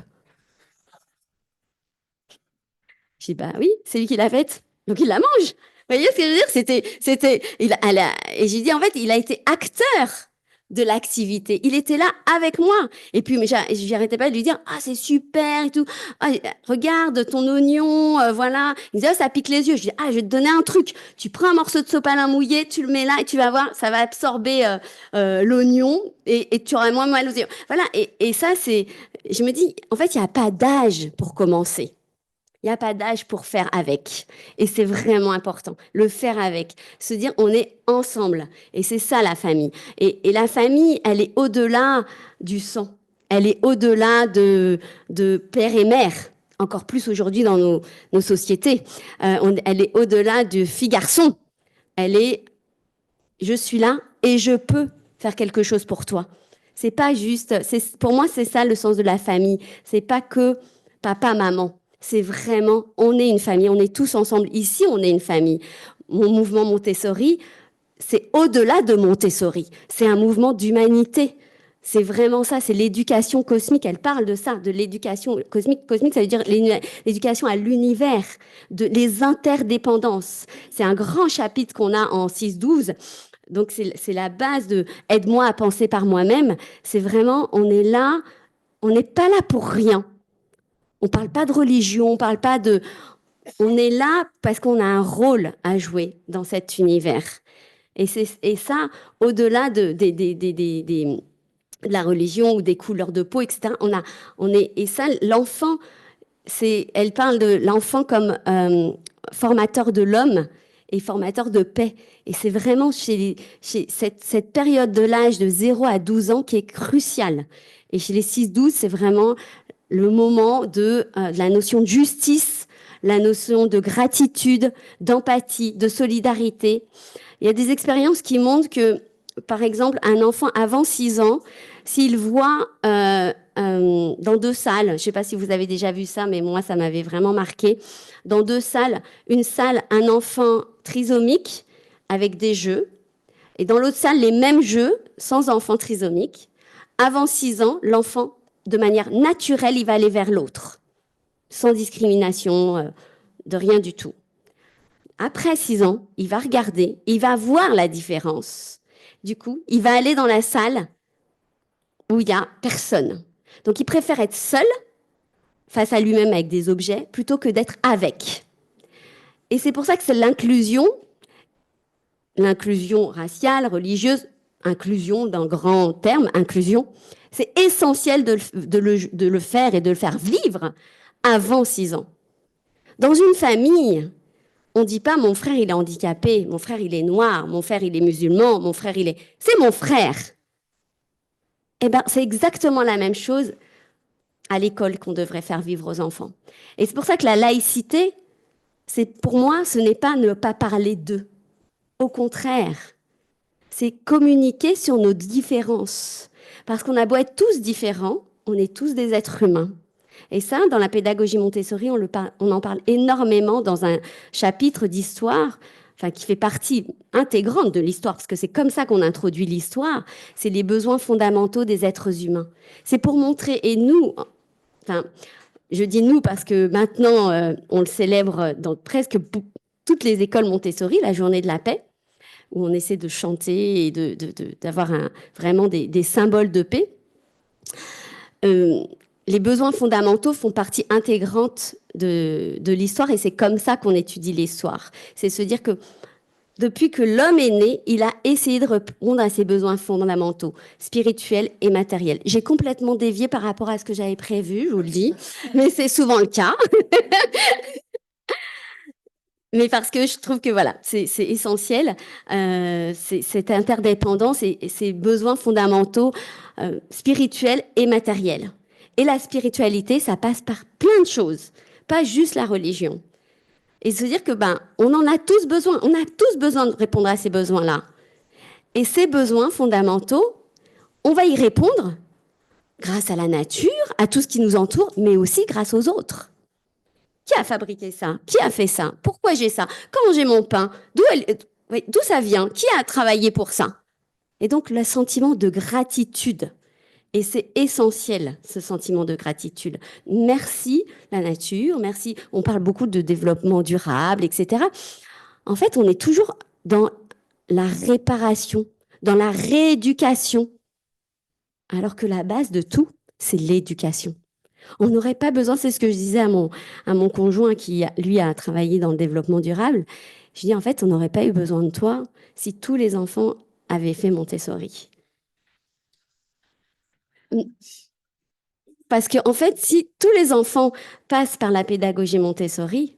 Je dis, bah oui, c'est lui qui l'a faite, donc il la mange. Vous voyez ce que je veux dire? Et j'ai dit, en fait, il a été acteur de l'activité. Il était là avec moi. Et puis, mais j'arrêtais pas de lui dire, ah, c'est super et tout. Ah, regarde ton oignon, voilà. Il me disait, oh, ça pique les yeux. Je dis, ah, je vais te donner un truc. Tu prends un morceau de sopalin mouillé, tu le mets là et tu vas voir, ça va absorber l'oignon et tu auras moins mal aux yeux. Voilà. Et ça, je me dis, en fait, il n'y a pas d'âge pour commencer. Il n'y a pas d'âge pour faire avec. Et c'est vraiment important, le faire avec. Se dire, on est ensemble. Et c'est ça, la famille. Et la famille, elle est au-delà du sang. Elle est au-delà de père et mère. Encore plus aujourd'hui dans nos sociétés. Elle est au-delà de fille-garçon. Elle est, je suis là et je peux faire quelque chose pour toi. C'est pas juste, pour moi, c'est ça le sens de la famille. C'est pas que papa, maman. C'est vraiment, on est une famille, on est tous ensemble. Ici, on est une famille. Mon mouvement Montessori, c'est au-delà de Montessori. C'est un mouvement d'humanité. C'est vraiment ça, c'est l'éducation cosmique. Elle parle de ça, de l'éducation cosmique. Cosmique, ça veut dire l'éducation à l'univers, les interdépendances. C'est un grand chapitre qu'on a en 6-12. Donc, c'est la base de « aide-moi à penser par moi-même ». C'est vraiment, on est là, on n'est pas là pour rien. On ne parle pas de religion, on parle pas de... On est là parce qu'on a un rôle à jouer dans cet univers. Et ça, au-delà de la religion ou des couleurs de peau, etc., et ça, l'enfant, elle parle de l'enfant comme formateur de l'homme et formateur de paix. Et c'est vraiment chez cette période de l'âge de 0 à 12 ans qui est cruciale. Et chez les 6-12, c'est vraiment le moment de la notion de justice, la notion de gratitude, d'empathie, de solidarité. Il y a des expériences qui montrent que, par exemple, un enfant avant 6 ans, s'il voit dans 2 salles, je ne sais pas si vous avez déjà vu ça, mais moi, ça m'avait vraiment marqué, dans 2 salles, une salle, un enfant trisomique avec des jeux, et dans l'autre salle, les mêmes jeux sans enfant trisomique. Avant 6 ans, l'enfant, de manière naturelle, il va aller vers l'autre, sans discrimination, de rien du tout. Après 6 ans, il va regarder, il va voir la différence. Du coup, il va aller dans la salle où il n'y a personne. Donc, il préfère être seul, face à lui-même avec des objets, plutôt que d'être avec. Et c'est pour ça que c'est l'inclusion raciale, religieuse, inclusion d'un grand terme, inclusion, c'est essentiel de le faire et de le faire vivre avant 6 ans. Dans une famille, on ne dit pas mon frère il est handicapé, mon frère il est noir, mon frère il est musulman, mon frère il est... C'est mon frère. Eh bien, c'est exactement la même chose à l'école qu'on devrait faire vivre aux enfants. Et c'est pour ça que la laïcité, pour moi, ce n'est pas ne pas parler d'eux. Au contraire, c'est communiquer sur nos différences. Parce qu'on a beau être tous différents, on est tous des êtres humains. Et ça, dans la pédagogie Montessori, on en parle énormément dans un chapitre d'histoire, enfin, qui fait partie intégrante de l'histoire, parce que c'est comme ça qu'on introduit l'histoire, c'est les besoins fondamentaux des êtres humains. C'est pour montrer, et nous, enfin, je dis nous parce que maintenant, on le célèbre dans presque toutes les écoles Montessori, la journée de la paix, où on essaie de chanter et d'avoir vraiment des symboles de paix. Les besoins fondamentaux font partie intégrante de l'histoire et c'est comme ça qu'on étudie l'histoire. C'est se dire que depuis que l'homme est né, il a essayé de répondre à ses besoins fondamentaux, spirituels et matériels. J'ai complètement dévié par rapport à ce que j'avais prévu, je vous le dis, mais c'est souvent le cas. Mais parce que je trouve que voilà, c'est essentiel, cette interdépendance et ces besoins fondamentaux spirituels et matériels. Et la spiritualité, ça passe par plein de choses, pas juste la religion. Et se dire que on en a tous besoin, on a tous besoin de répondre à ces besoins-là. Et ces besoins fondamentaux, on va y répondre grâce à la nature, à tout ce qui nous entoure, mais aussi grâce aux autres. Qui a fabriqué ça? Qui a fait ça? Pourquoi j'ai ça? Comment j'ai mon pain? D'où ça vient? Qui a travaillé pour ça? Et donc, le sentiment de gratitude. Et c'est essentiel, ce sentiment de gratitude. Merci la nature, merci. On parle beaucoup de développement durable, etc. En fait, on est toujours dans la réparation, dans la rééducation. Alors que la base de tout, c'est l'éducation. On n'aurait pas besoin, c'est ce que je disais à mon conjoint qui, lui, a travaillé dans le développement durable. Je dis, en fait, on n'aurait pas eu besoin de toi si tous les enfants avaient fait Montessori. Parce qu'en fait, si tous les enfants passent par la pédagogie Montessori,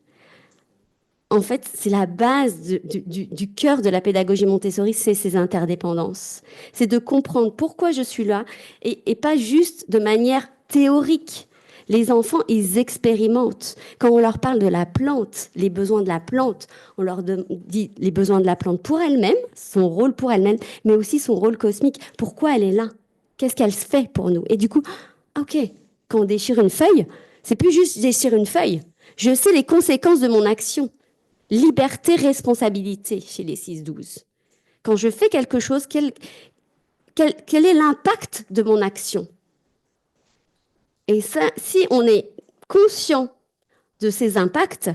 en fait, c'est la base du cœur de la pédagogie Montessori, c'est ces interdépendances. C'est de comprendre pourquoi je suis là et pas juste de manière théorique. Les enfants, ils expérimentent. Quand on leur parle de la plante, les besoins de la plante, on leur dit les besoins de la plante pour elle-même, son rôle pour elle-même, mais aussi son rôle cosmique. Pourquoi elle est là? Qu'est-ce qu'elle fait pour nous? Et du coup, ok, quand on déchire une feuille, c'est plus juste déchirer une feuille. Je sais les conséquences de mon action. Liberté, responsabilité chez les 6-12. Quand je fais quelque chose, quel est l'impact de mon action? Et ça, si on est conscient de ces impacts,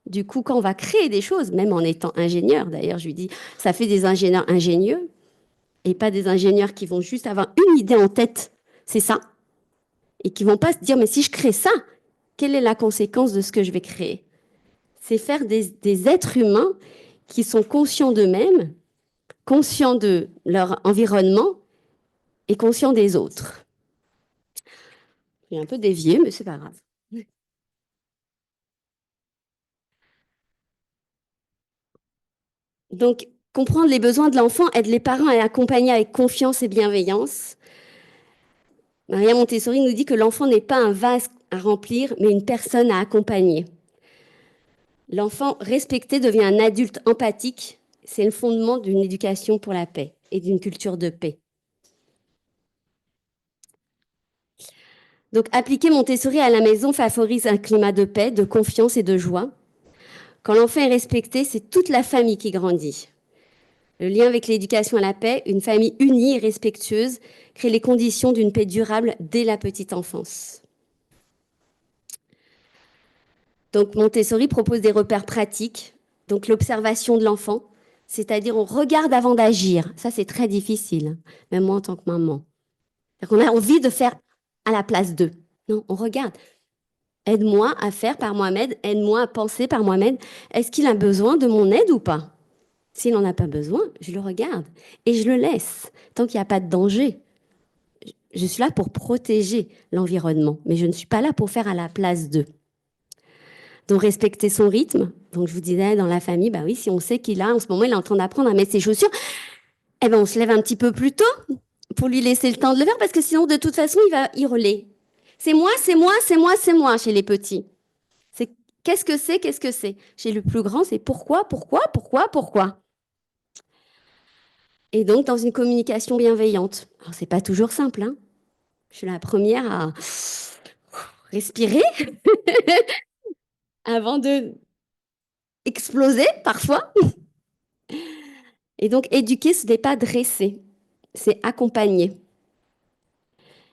du coup, quand on va créer des choses, même en étant ingénieur, d'ailleurs, je lui dis, ça fait des ingénieurs ingénieux et pas des ingénieurs qui vont juste avoir une idée en tête, c'est ça, et qui vont pas se dire, mais si je crée ça, quelle est la conséquence de ce que je vais créer? C'est faire des êtres humains qui sont conscients d'eux-mêmes, conscients de leur environnement et conscients des autres. J'ai un peu dévié, mais c'est pas grave. Donc, comprendre les besoins de l'enfant aide les parents à l'accompagner avec confiance et bienveillance. Maria Montessori nous dit que l'enfant n'est pas un vase à remplir, mais une personne à accompagner. L'enfant respecté devient un adulte empathique. C'est le fondement d'une éducation pour la paix et d'une culture de paix. Donc, appliquer Montessori à la maison favorise un climat de paix, de confiance et de joie. Quand l'enfant est respecté, c'est toute la famille qui grandit. Le lien avec l'éducation à la paix, une famille unie et respectueuse, crée les conditions d'une paix durable dès la petite enfance. Donc, Montessori propose des repères pratiques, donc l'observation de l'enfant, c'est-à-dire on regarde avant d'agir. Ça, c'est très difficile, même moi en tant que maman. On a envie de faire à la place d'eux. Non, on regarde. Aide-moi à faire par moi-même, aide-moi à penser par moi-même. Est-ce qu'il a besoin de mon aide ou pas? S'il n'en a pas besoin, je le regarde et je le laisse, tant qu'il n'y a pas de danger. Je suis là pour protéger l'environnement, mais je ne suis pas là pour faire à la place d'eux. Donc, respecter son rythme. Donc, je vous disais, dans la famille, bah oui, si on sait qu'il a, en ce moment, il est en train d'apprendre à mettre ses chaussures, eh ben, on se lève un petit peu plus tôt pour lui laisser le temps de le faire, parce que sinon, de toute façon, il va hurler. C'est moi, c'est moi, c'est moi, c'est moi, chez les petits. C'est qu'est-ce que c'est, qu'est-ce que c'est. Chez le plus grand, c'est pourquoi, pourquoi, pourquoi, pourquoi. Et donc, dans une communication bienveillante. Alors, c'est pas toujours simple, hein. Je suis la première à respirer avant de exploser, parfois. Et donc, éduquer, ce n'est pas dresser, c'est accompagner.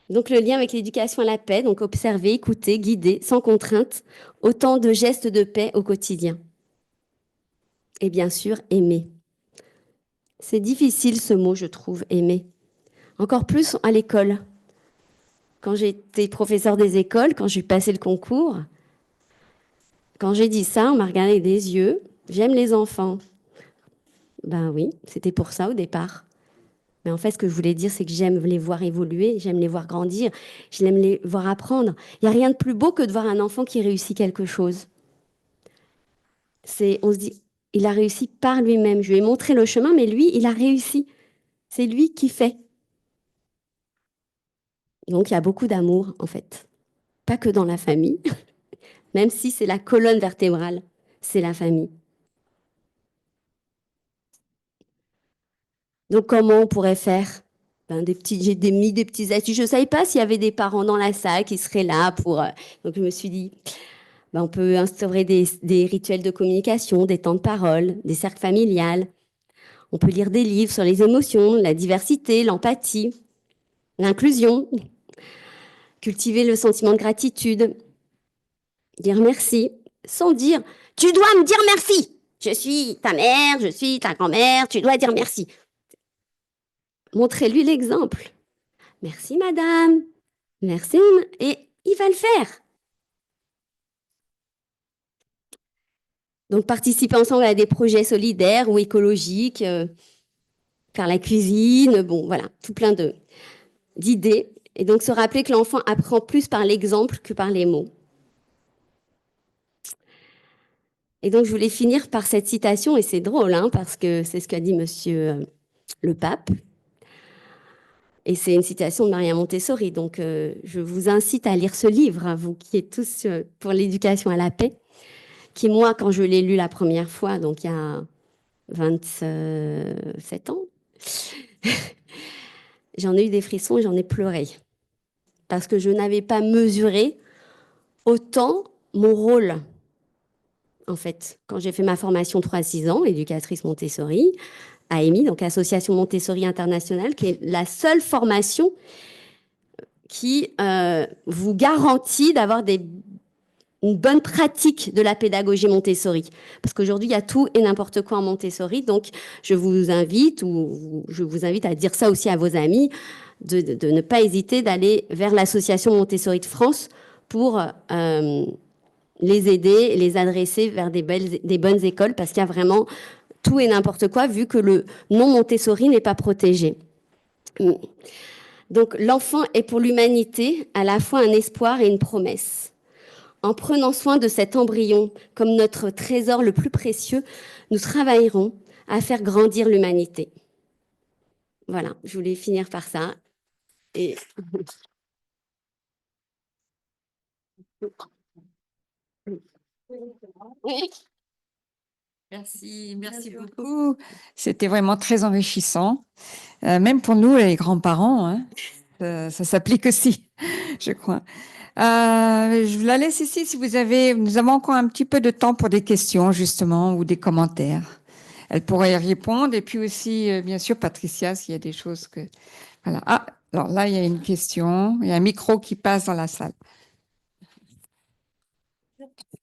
Donc, le lien avec l'éducation à la paix, donc observer, écouter, guider, sans contrainte, autant de gestes de paix au quotidien. Et bien sûr, aimer. C'est difficile ce mot, je trouve, aimer. Encore plus à l'école. Quand j'étais professeur des écoles, quand j'ai passé le concours, quand j'ai dit ça, on m'a regardé des yeux. J'aime les enfants. Ben oui, c'était pour ça au départ. Mais en fait, ce que je voulais dire, c'est que j'aime les voir évoluer, j'aime les voir grandir, j'aime les voir apprendre. Il n'y a rien de plus beau que de voir un enfant qui réussit quelque chose. On se dit, il a réussi par lui-même. Je lui ai montré le chemin, mais lui, il a réussi. C'est lui qui fait. Donc, il y a beaucoup d'amour, en fait. Pas que dans la famille, même si c'est la colonne vertébrale, c'est la famille. Donc, comment on pourrait faire? J'ai mis des petits astuces. Je ne savais pas s'il y avait des parents dans la salle qui seraient là pour... Donc, je me suis dit, on peut instaurer des rituels de communication, des temps de parole, des cercles familiales. On peut lire des livres sur les émotions, la diversité, l'empathie, l'inclusion. Cultiver le sentiment de gratitude. Dire merci, sans dire « tu dois me dire merci ». Je suis ta mère, je suis ta grand-mère, tu dois dire merci. Montrez-lui l'exemple. Merci madame, merci, et il va le faire. Donc participer ensemble à des projets solidaires ou écologiques, faire la cuisine, bon voilà, tout plein d'idées. Et donc se rappeler que l'enfant apprend plus par l'exemple que par les mots. Et donc je voulais finir par cette citation, et c'est drôle, hein, parce que c'est ce qu'a dit monsieur le pape. Et c'est une citation de Maria Montessori. Donc, je vous incite à lire ce livre, hein, vous qui êtes tous pour l'éducation à la paix, qui, moi, quand je l'ai lu la première fois, donc il y a 27 ans, j'en ai eu des frissons et j'en ai pleuré. Parce que je n'avais pas mesuré autant mon rôle. En fait, quand j'ai fait ma formation 3-6 ans, éducatrice Montessori, à AMI, donc Association Montessori Internationale, qui est la seule formation qui vous garantit d'avoir une bonne pratique de la pédagogie Montessori. Parce qu'aujourd'hui, il y a tout et n'importe quoi en Montessori. Donc, je vous invite à dire ça aussi à vos amis, de ne pas hésiter d'aller vers l'Association Montessori de France pour les aider et les adresser vers des bonnes écoles, parce qu'il y a vraiment tout et n'importe quoi, vu que le nom Montessori n'est pas protégé. Donc, l'enfant est pour l'humanité à la fois un espoir et une promesse. En prenant soin de cet embryon comme notre trésor le plus précieux, nous travaillerons à faire grandir l'humanité. Voilà, je voulais finir par ça. Et... Merci beaucoup. C'était vraiment très enrichissant, même pour nous, les grands-parents, hein. Ça s'applique aussi, je crois. Je vous la laisse ici si vous avez. Nous avons encore un petit peu de temps pour des questions, justement, ou des commentaires. Elle pourrait y répondre. Et puis aussi, bien sûr, Patricia, s'il y a des choses que. Voilà. Ah, alors là, il y a une question. Il y a un micro qui passe dans la salle.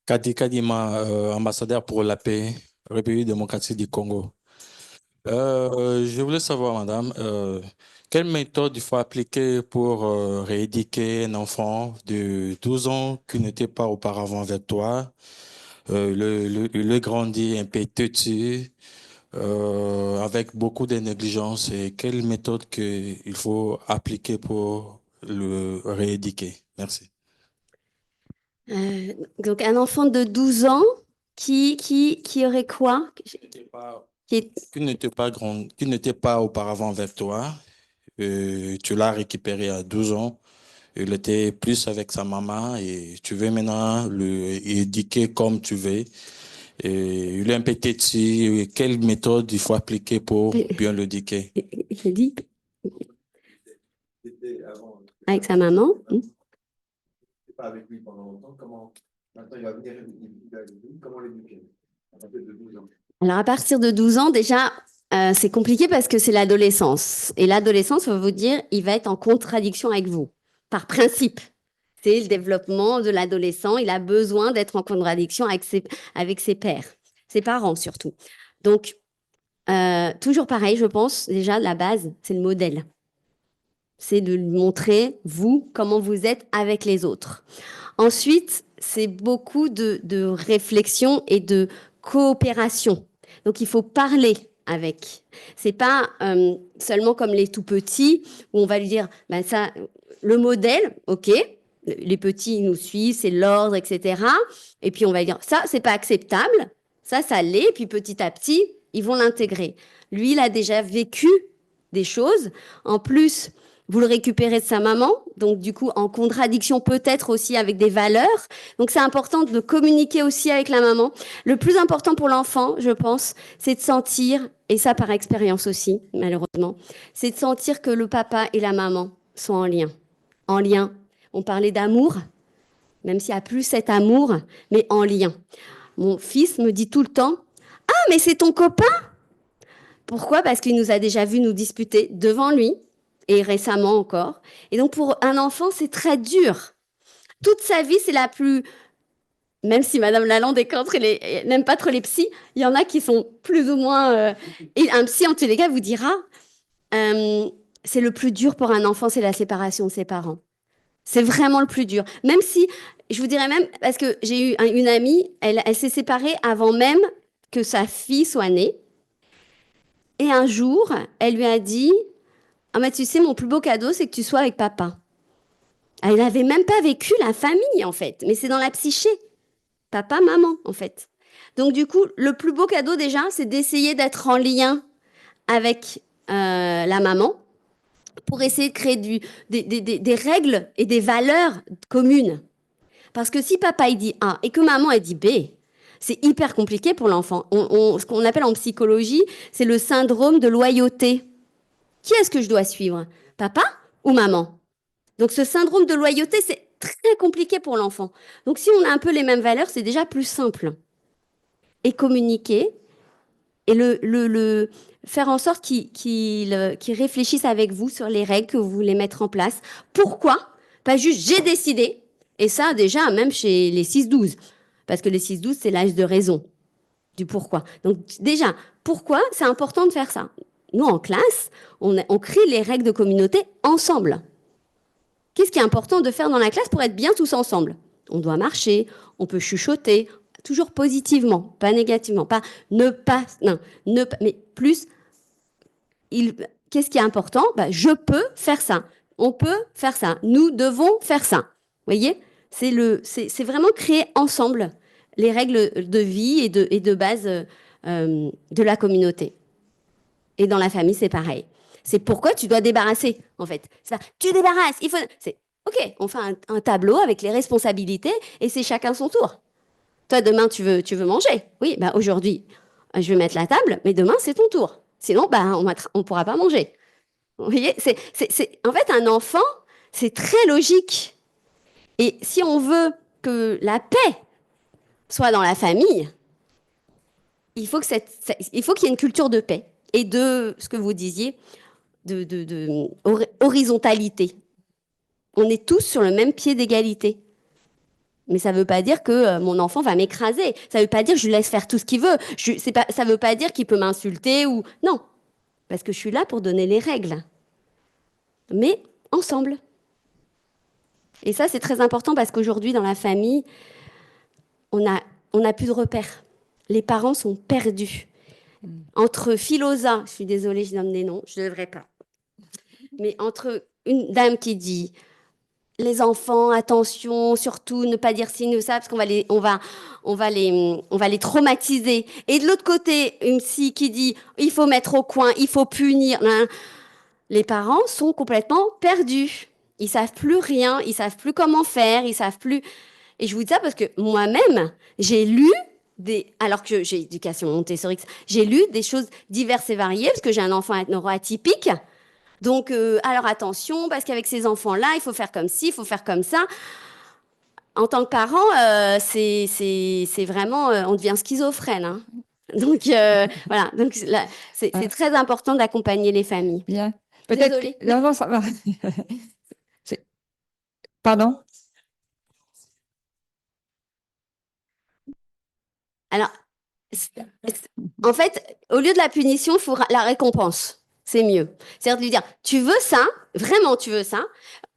Kadi Kadima, ambassadeur pour la paix, République démocratique du Congo. Je voulais savoir, madame, quelle méthode il faut appliquer pour rééduquer un enfant de 12 ans qui n'était pas auparavant avec toi, le grandit un peu têtu, avec beaucoup de négligence, et quelle méthode il faut appliquer pour le rééduquer? Merci. Donc, un enfant de 12 ans qui aurait quoi? Qui n'était pas grand, qui n'était pas auparavant avec toi. Tu l'as récupéré à 12 ans. Il était plus avec sa maman et tu veux maintenant le éduquer comme tu veux. Et il est un peu têtu. Quelle méthode il faut appliquer pour bien le éduquer? J'ai dit avec sa maman. Pas avec lui pendant longtemps. Maintenant il va venir, comment l'éduquer à partir de 12 ans? Alors, à partir de 12 ans, déjà, c'est compliqué parce que c'est l'adolescence. Et l'adolescence, on va vous dire, il va être en contradiction avec vous, par principe. C'est le développement de l'adolescent. Il a besoin d'être en contradiction avec ses pairs, ses parents surtout. Donc, toujours pareil, je pense, déjà, la base, c'est le modèle. C'est de lui montrer, vous, comment vous êtes avec les autres. Ensuite, c'est beaucoup de réflexion et de coopération. Donc, il faut parler avec. C'est pas seulement comme les tout petits où on va lui dire, ben ça, le modèle, ok, les petits ils nous suivent, c'est l'ordre, etc. Et puis on va lui dire, ça, c'est pas acceptable, ça l'est. Et puis petit à petit, ils vont l'intégrer. Lui, il a déjà vécu des choses. En plus, vous le récupérez de sa maman, donc du coup en contradiction peut-être aussi avec des valeurs. Donc c'est important de communiquer aussi avec la maman. Le plus important pour l'enfant, je pense, c'est de sentir, et ça par expérience aussi, malheureusement, c'est de sentir que le papa et la maman sont en lien. En lien. On parlait d'amour, même s'il n'y a plus cet amour, mais en lien. Mon fils me dit tout le temps, « Ah, mais c'est ton copain !» Pourquoi? Parce qu'il nous a déjà vu nous disputer devant lui, et récemment encore. Et donc, pour un enfant, c'est très dur. Toute sa vie, c'est la plus... Même si Madame Lalande est contre, n'aime pas trop les psys, il y en a qui sont plus ou moins... Et un psy, en tous les cas, vous dira, c'est le plus dur pour un enfant, c'est la séparation de ses parents. C'est vraiment le plus dur. Même si, je vous dirais même, parce que j'ai eu une amie, elle s'est séparée avant même que sa fille soit née. Et un jour, elle lui a dit... Ah, mais tu sais, mon plus beau cadeau, c'est que tu sois avec papa. Elle n'avait même pas vécu la famille, en fait. Mais c'est dans la psyché. Papa, maman, en fait. Donc, du coup, le plus beau cadeau, déjà, c'est d'essayer d'être en lien avec la maman pour essayer de créer des règles et des valeurs communes. Parce que si papa, il dit A et que maman, elle dit B, c'est hyper compliqué pour l'enfant. Ce qu'on appelle en psychologie, c'est le syndrome de loyauté. Qui est-ce que je dois suivre? Papa ou maman? Donc, ce syndrome de loyauté, c'est très compliqué pour l'enfant. Donc, si on a un peu les mêmes valeurs, c'est déjà plus simple. Et communiquer et faire en sorte qu'il réfléchisse avec vous sur les règles que vous voulez mettre en place. Pourquoi? Pas juste j'ai décidé. Et ça, déjà, même chez les 6-12. Parce que les 6-12, c'est l'âge de raison. Du pourquoi. Donc, déjà, pourquoi c'est important de faire ça? Nous, en classe, on crée les règles de communauté ensemble. Qu'est-ce qui est important de faire dans la classe pour être bien tous ensemble? On doit marcher, on peut chuchoter, toujours positivement, pas négativement, pas ne pas, non, mais plus, qu'est-ce qui est important? Je peux faire ça, on peut faire ça, nous devons faire ça. Vous voyez? C'est vraiment créer ensemble les règles de vie et de base de la communauté. Et dans la famille, c'est pareil. C'est pourquoi tu dois débarrasser, en fait. C'est pas, tu débarrasses, il faut... C'est, OK, on fait un tableau avec les responsabilités et c'est chacun son tour. Toi, demain, tu veux manger. Oui, bah, aujourd'hui, je vais mettre la table, mais demain, c'est ton tour. Sinon, bah, on pourra pas manger. Vous voyez, en fait, un enfant, c'est très logique. Et si on veut que la paix soit dans la famille, il faut qu'il y ait une culture de paix et de ce que vous disiez, de horizontalité. On est tous sur le même pied d'égalité. Mais ça ne veut pas dire que mon enfant va m'écraser. Ça ne veut pas dire que je lui laisse faire tout ce qu'il veut. Ça ne veut pas dire qu'il peut m'insulter ou... Non, parce que je suis là pour donner les règles. Mais ensemble. Et ça, c'est très important parce qu'aujourd'hui, dans la famille, on n'a plus de repères. Les parents sont perdus. Entre Philosa, je suis désolée, je nomme des noms, je ne devrais pas. Mais entre une dame qui dit les enfants, attention, surtout ne pas dire ci, ne ça, parce qu'on va les traumatiser. Et de l'autre côté, une psy qui dit il faut mettre au coin, il faut punir. Les parents sont complètement perdus. Ils savent plus rien, ils savent plus comment faire, ils savent plus. Et je vous dis ça parce que moi-même, j'ai lu alors que j'ai éducation Montessori, j'ai lu des choses diverses et variées parce que j'ai un enfant neuroatypique. Donc, alors attention, parce qu'avec ces enfants-là, il faut faire comme ci, il faut faire comme ça. En tant que parent, c'est vraiment, on devient schizophrène. Hein. Donc, voilà. Donc, c'est très important d'accompagner les familles. Bien. Peut-être. Désolée. Non, ça va. Pardon? Alors, en fait, au lieu de la punition, il faut la récompense. C'est mieux. C'est-à-dire de lui dire, tu veux ça, vraiment tu veux ça,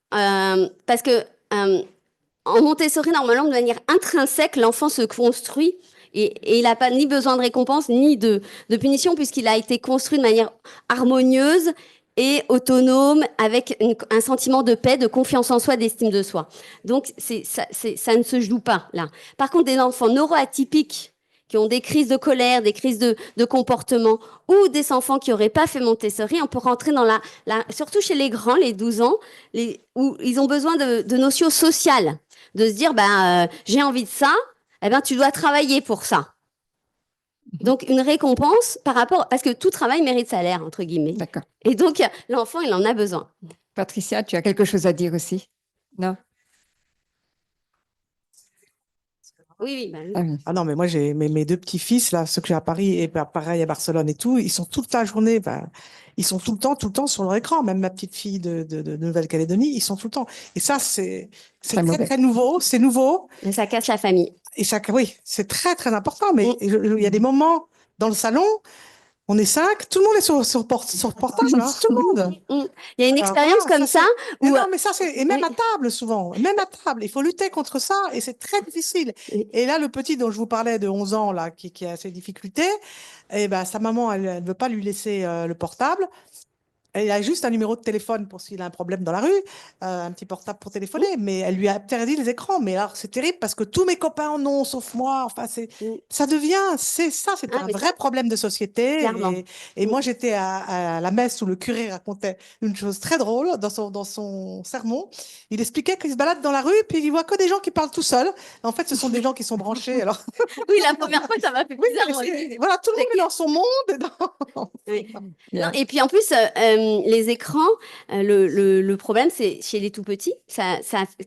parce que en Montessori, normalement, de manière intrinsèque, l'enfant se construit et il n'a pas ni besoin de récompense ni de punition puisqu'il a été construit de manière harmonieuse et autonome avec un sentiment de paix, de confiance en soi, d'estime de soi. Donc, ça ne se joue pas là. Par contre, des enfants neuroatypiques qui ont des crises de colère, des crises de comportement, ou des enfants qui n'auraient pas fait Montessori, on peut rentrer dans surtout chez les grands, les 12 ans, où ils ont besoin de notions sociales, de se dire, j'ai envie de ça, eh ben, tu dois travailler pour ça. Donc, une récompense par rapport, parce que tout travail mérite salaire, entre guillemets. D'accord. Et donc, l'enfant, il en a besoin. Patricia, tu as quelque chose à dire aussi? Non? Oui. Ah oui. Ah non, mais moi, j'ai mes deux petits-fils, là, ceux que j'ai à Paris et pareil à Barcelone et tout, ils sont toute la journée, ils sont tout le temps sur leur écran. Même ma petite fille de Nouvelle-Calédonie, ils sont tout le temps. Et ça, c'est très, mauvais. très nouveau. C'est nouveau. Mais ça casse la famille. Et ça, oui, c'est très, très important. Mais il y a des moments dans le salon, on est 5, tout le monde est sur portable, hein, tout le monde. Il y a une Alors, expérience voilà, comme ça, ça où... Non, mais ça, et même oui. à table, souvent. Même à table. Il faut lutter contre ça et c'est très difficile. Oui. Et là, le petit dont je vous parlais de 11 ans, là, qui a ses difficultés, eh ben, sa maman, elle ne veut pas lui laisser le portable. Elle a juste un numéro de téléphone pour s'il a un problème dans la rue, un petit portable pour téléphoner, mais elle lui a interdit les écrans. Mais alors, c'est terrible parce que tous mes copains en ont, sauf moi. Enfin, ça devient, c'est un vrai problème de société. Clairement. Et moi, j'étais à la messe où le curé racontait une chose très drôle dans son sermon. Il expliquait qu'il se balade dans la rue, puis il voit que des gens qui parlent tout seuls. En fait, ce sont des gens qui sont branchés. Alors, Oui, la première fois, ça m'a fait oui, bizarre. mais moi. voilà, tout le monde est dans son monde. et dans- Oui. Bien. Non, et puis en plus, les écrans, le problème, c'est chez les tout petits, ça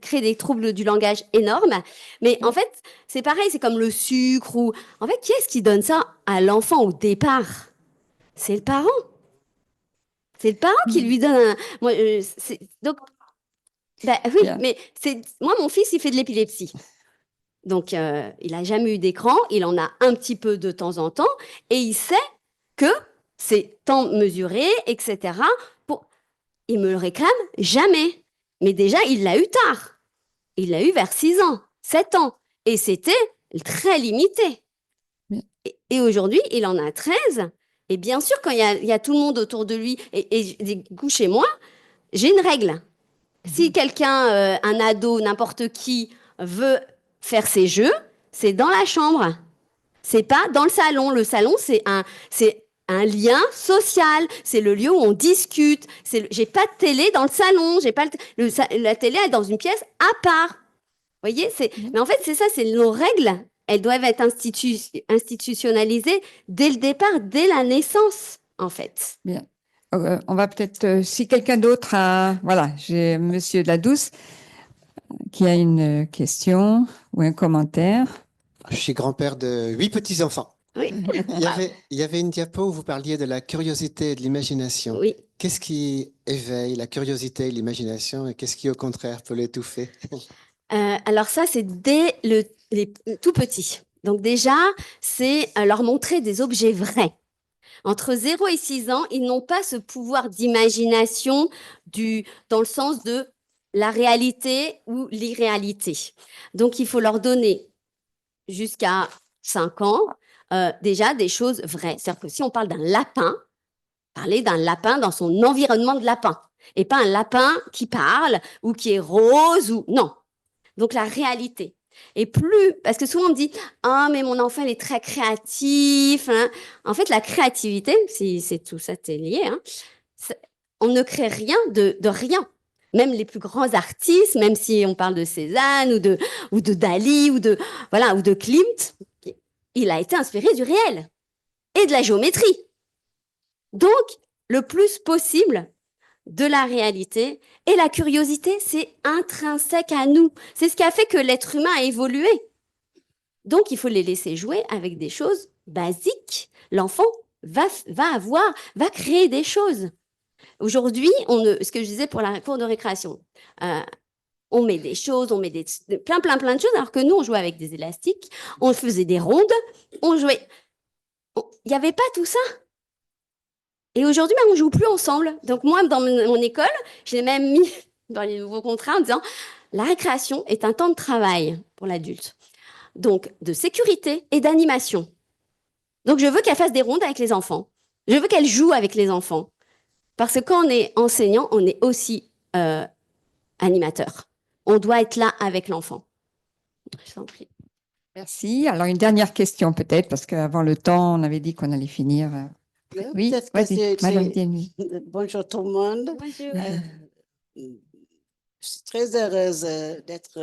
crée des troubles du langage énormes. Mais en fait, c'est pareil, c'est comme le sucre ou... En fait, qui est-ce qui donne ça à l'enfant au départ? C'est le parent. C'est le parent qui lui donne un... Moi, donc, oui, Bien. mais moi, mon fils, il fait de l'épilepsie. Donc, il n'a jamais eu d'écran, il en a un petit peu de temps en temps, et il sait que c'est temps mesuré, etc. Il me le réclame jamais. Mais déjà, il l'a eu tard. Il l'a eu vers 6 ans, 7 ans. Et c'était très limité. Bien. Et aujourd'hui, il en a 13. Et bien sûr, quand il y a tout le monde autour de lui, et du coup, chez moi, j'ai une règle. Si quelqu'un, un ado, n'importe qui, veut faire ses jeux, c'est dans la chambre. C'est pas dans le salon. Le salon, c'est un lien social. C'est le lieu où on discute. J'ai pas de télé dans le salon. J'ai pas la télé est dans une pièce à part. Vous voyez, mais en fait, c'est ça, c'est nos règles. Elles doivent être institutionnalisées dès le départ, dès la naissance, en fait. Bien. On va peut-être, si quelqu'un d'autre a, voilà, j'ai Monsieur de la Douce qui a une question ou un commentaire. Je suis grand-père de 8 petits-enfants. Oui. Il y avait une diapo où vous parliez de la curiosité et de l'imagination. Oui. Qu'est-ce qui éveille la curiosité et l'imagination et qu'est-ce qui, au contraire, peut l'étouffer? Alors ça, c'est dès les tout petits. Donc déjà, c'est leur montrer des objets vrais. Entre 0 et 6 ans, ils n'ont pas ce pouvoir d'imagination dans le sens de la réalité ou l'irréalité. Donc, il faut leur donner jusqu'à 5 ans déjà des choses vraies. C'est-à-dire que si on parle d'un lapin, parler d'un lapin dans son environnement de lapin et pas un lapin qui parle ou qui est rose ou non. Donc, la réalité. Et plus, parce que souvent on me dit, ah, mais mon enfant, il est très créatif. Hein. En fait, la créativité, si c'est tout ça, c'est lié, hein, on ne crée rien de rien. Même les plus grands artistes, même si on parle de Cézanne ou de Dali ou de Klimt, il a été inspiré du réel et de la géométrie. Donc, le plus possible, de la réalité et la curiosité, c'est intrinsèque à nous. C'est ce qui a fait que l'être humain a évolué. Donc, il faut les laisser jouer avec des choses basiques. L'enfant va créer des choses. Aujourd'hui, ce que je disais pour la cour de récréation, on met des choses, on met plein de choses, alors que nous, on jouait avec des élastiques, on faisait des rondes, on jouait. Il n'y avait pas tout ça. Et aujourd'hui, on ne joue plus ensemble. Donc moi, dans mon école, j'ai même mis dans les nouveaux contrats en disant la récréation est un temps de travail pour l'adulte. Donc de sécurité et d'animation. Donc je veux qu'elle fasse des rondes avec les enfants. Je veux qu'elle joue avec les enfants. Parce que quand on est enseignant, on est aussi animateur. On doit être là avec l'enfant. Je t'en prie. Merci. Alors, une dernière question peut-être, parce qu'avant le temps, on avait dit qu'on allait finir. Oui, Peut-être que vas-y, Madame Dienny. Bonjour tout le monde. Bonjour. Je suis très heureuse d'être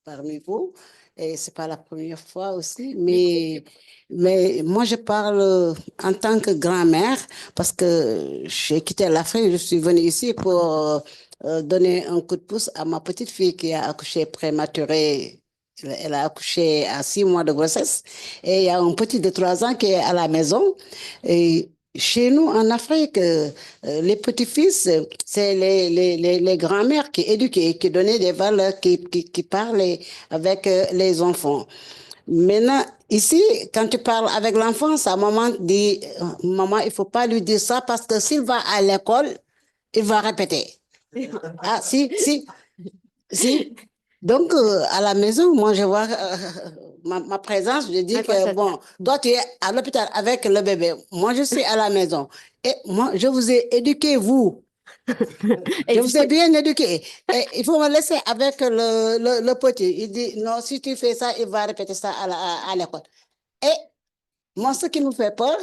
parmi vous. Et ce n'est pas la première fois aussi, mais moi, je parle en tant que grand-mère parce que j'ai quitté l'Afrique, je suis venue ici pour donner un coup de pouce à ma petite fille qui a accouché prématuré. Elle a accouché à 6 mois de grossesse et il y a un petit de 3 ans qui est à la maison. Et chez nous, en Afrique, les petits-fils, c'est les grands-mères qui éduquaient, qui donnaient des valeurs, qui parlaient avec les enfants. Maintenant, ici, quand tu parles avec l'enfant, sa maman dit, maman, il ne faut pas lui dire ça parce que s'il va à l'école, il va répéter. Ah, si. Donc, à la maison, moi, je vois ma présence, je dis que, bon, toi, tu es à l'hôpital avec le bébé. Moi, je suis à la maison. Et moi, je vous ai éduqué, vous. Je vous ai bien éduqué. Et il faut me laisser avec le petit. Il dit, non, si tu fais ça, il va répéter ça à l'école. Et moi, ce qui me fait peur,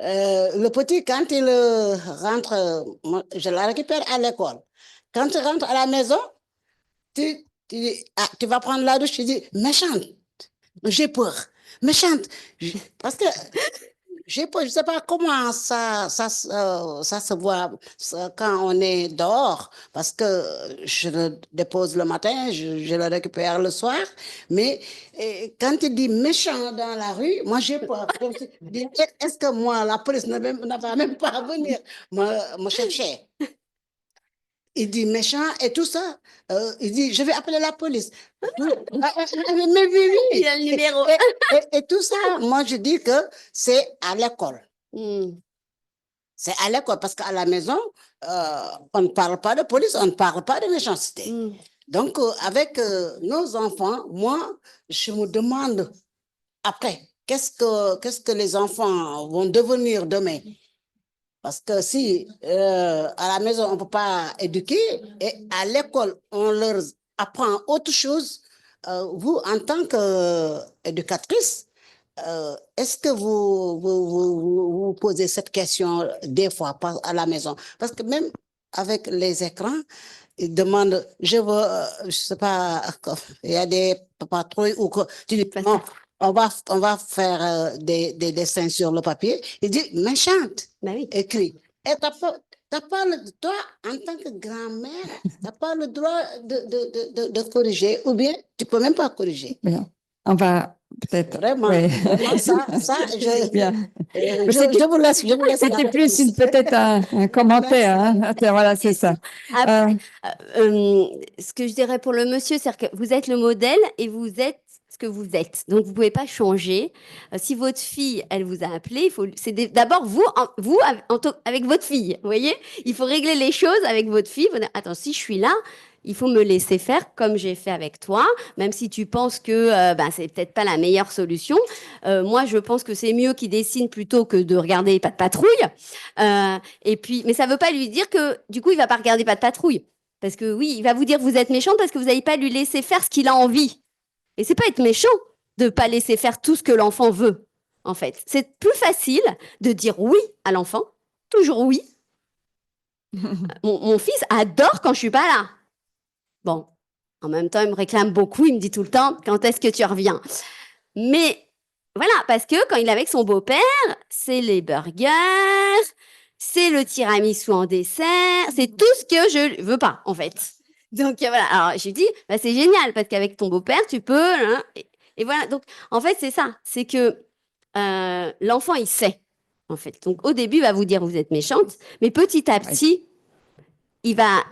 le petit, quand il rentre, je la récupère à l'école. Quand tu rentres à la maison, tu vas prendre la douche, tu dis, méchante, j'ai peur, méchante, parce que j'ai peur, je ne sais pas comment ça se voit quand on est dehors, parce que je le dépose le matin, je le récupère le soir, mais quand tu dis méchant dans la rue, moi j'ai peur. Est-ce que moi, la police ne va même pas venir me chercher? Il dit méchant et tout ça. Il dit, je vais appeler la police. Mais oui. Il a le numéro. Et tout ça, moi, je dis que c'est à l'école. C'est à l'école parce qu'à la maison, on ne parle pas de police, on ne parle pas de méchanceté. Donc, avec nos enfants, moi, je me demande après, qu'est-ce que les enfants vont devenir demain? Parce que si à la maison, on ne peut pas éduquer et à l'école, on leur apprend autre chose, vous, en tant qu'éducatrice, est-ce que vous posez cette question des fois à la maison? Parce que même avec les écrans, ils demandent, je veux, je sais pas, il y a des patrouilles ou que tu dis, non, on va faire des dessins sur le papier. Il dit, mais chante, écrit. Et t'as pas le droit, en tant que grand-mère, t'as pas le droit de corriger, ou bien tu peux même pas corriger. Bien. On va peut-être. Vraiment, Ouais. vraiment, ça, Bien. je vous laisse. C'était plus peut-être un commentaire. Hein. Voilà, c'est ça. Après, ce que je dirais pour le monsieur, c'est que vous êtes le modèle et vous êtes ce que vous êtes. Donc, vous pouvez pas changer. Si votre fille, elle vous a appelé, c'est d'abord vous, avec votre fille. Vous voyez, il faut régler les choses avec votre fille. Vous dire, attends, si je suis là, il faut me laisser faire comme j'ai fait avec toi, même si tu penses que c'est peut-être pas la meilleure solution. Moi, je pense que c'est mieux qu'il dessine plutôt que de regarder Pas de patrouille. Et puis, mais ça veut pas lui dire que du coup, il va pas regarder Pas de patrouille. Parce que oui, il va vous dire que vous êtes méchante parce que vous n'avez pas lui laisser faire ce qu'il a envie. Et c'est pas être méchant de pas laisser faire tout ce que l'enfant veut, en fait. C'est plus facile de dire oui à l'enfant, toujours oui. Mon fils adore quand je suis pas là. Bon, en même temps, il me réclame beaucoup, il me dit tout le temps, quand est-ce que tu reviens? Mais voilà, parce que quand il est avec son beau-père, c'est les burgers, c'est le tiramisu en dessert, c'est tout ce que je veux pas, en fait. Donc voilà, alors je lui dis, c'est génial, parce qu'avec ton beau-père, tu peux... Hein, et voilà, donc en fait, c'est ça, c'est que l'enfant, il sait, en fait. Donc au début, il va vous dire, vous êtes méchante, mais petit à petit... Il va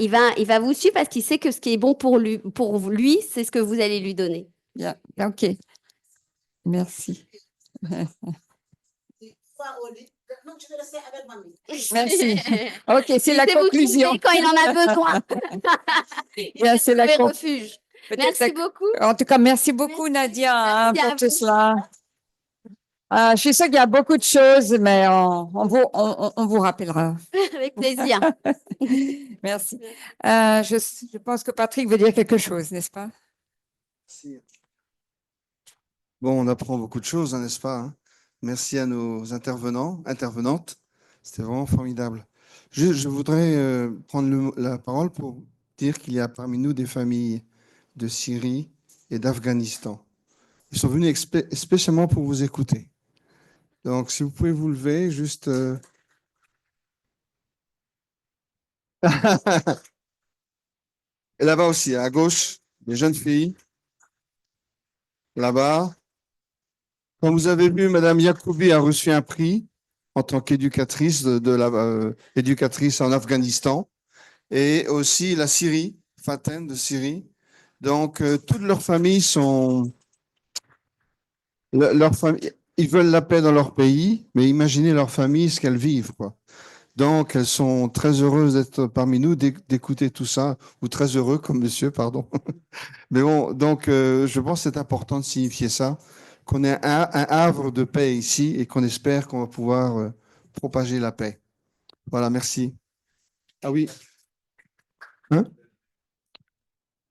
vous suivre parce qu'il sait que ce qui est bon pour lui, c'est ce que vous allez lui donner. Bien, ok. Merci. Merci. Ok, c'est la conclusion. Quand il en a besoin. Bien, c'est la refuge. Merci beaucoup. En tout cas, merci beaucoup, Nadia, pour tout cela. Je suis sûre qu'il y a beaucoup de choses, mais on vous rappellera. Avec plaisir. Merci. Je pense que Patrick veut dire quelque chose, n'est-ce pas? Bon, on apprend beaucoup de choses, hein, n'est-ce pas, hein? Merci à nos intervenantes. C'était vraiment formidable. Je voudrais prendre la parole pour dire qu'il y a parmi nous des familles de Syrie et d'Afghanistan. Ils sont venus spécialement pour vous écouter. Donc, si vous pouvez vous lever, juste... Et là-bas aussi, à gauche, les jeunes filles. Là-bas. Comme vous avez vu, Madame Yacoubi a reçu un prix en tant qu'éducatrice éducatrice en Afghanistan, et aussi la Syrie, Faten de Syrie. Donc, toutes leurs familles sont... ils veulent la paix dans leur pays, mais imaginez leur famille, ce qu'elles vivent, quoi. Donc, elles sont très heureuses d'être parmi nous, d'écouter tout ça, ou très heureux, comme monsieur, pardon. Mais bon, donc, je pense que c'est important de signifier ça, qu'on est un havre de paix ici et qu'on espère qu'on va pouvoir propager la paix. Voilà, merci. Ah oui. Hein?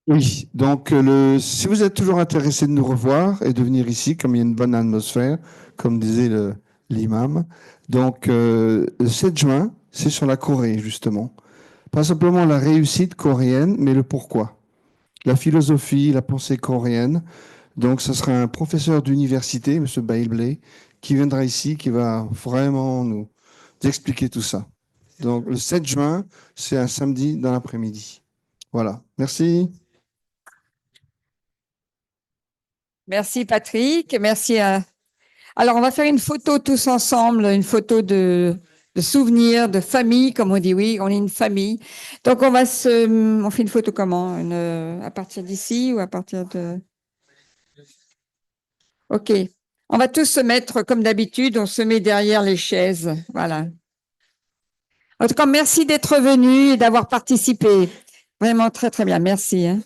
Oui, donc si vous êtes toujours intéressé de nous revoir et de venir ici, comme il y a une bonne atmosphère, comme disait l'imam, donc le 7 juin, c'est sur la Corée, justement. Pas simplement la réussite coréenne, mais le pourquoi. La philosophie, la pensée coréenne. Donc, ce sera un professeur d'université, M. Bailblé, qui viendra ici, qui va vraiment nous expliquer tout ça. Donc, le 7 juin, c'est un samedi dans l'après-midi. Voilà, merci. Merci, Patrick. Merci à... Alors, on va faire une photo tous ensemble, une photo de souvenirs, de famille, comme on dit, oui, on est une famille. Donc, on fait une photo comment? À partir d'ici ou à partir de... OK. On va tous se mettre comme d'habitude, on se met derrière les chaises. Voilà. En tout cas, merci d'être venu et d'avoir participé. Vraiment très, très bien. Merci. Hein.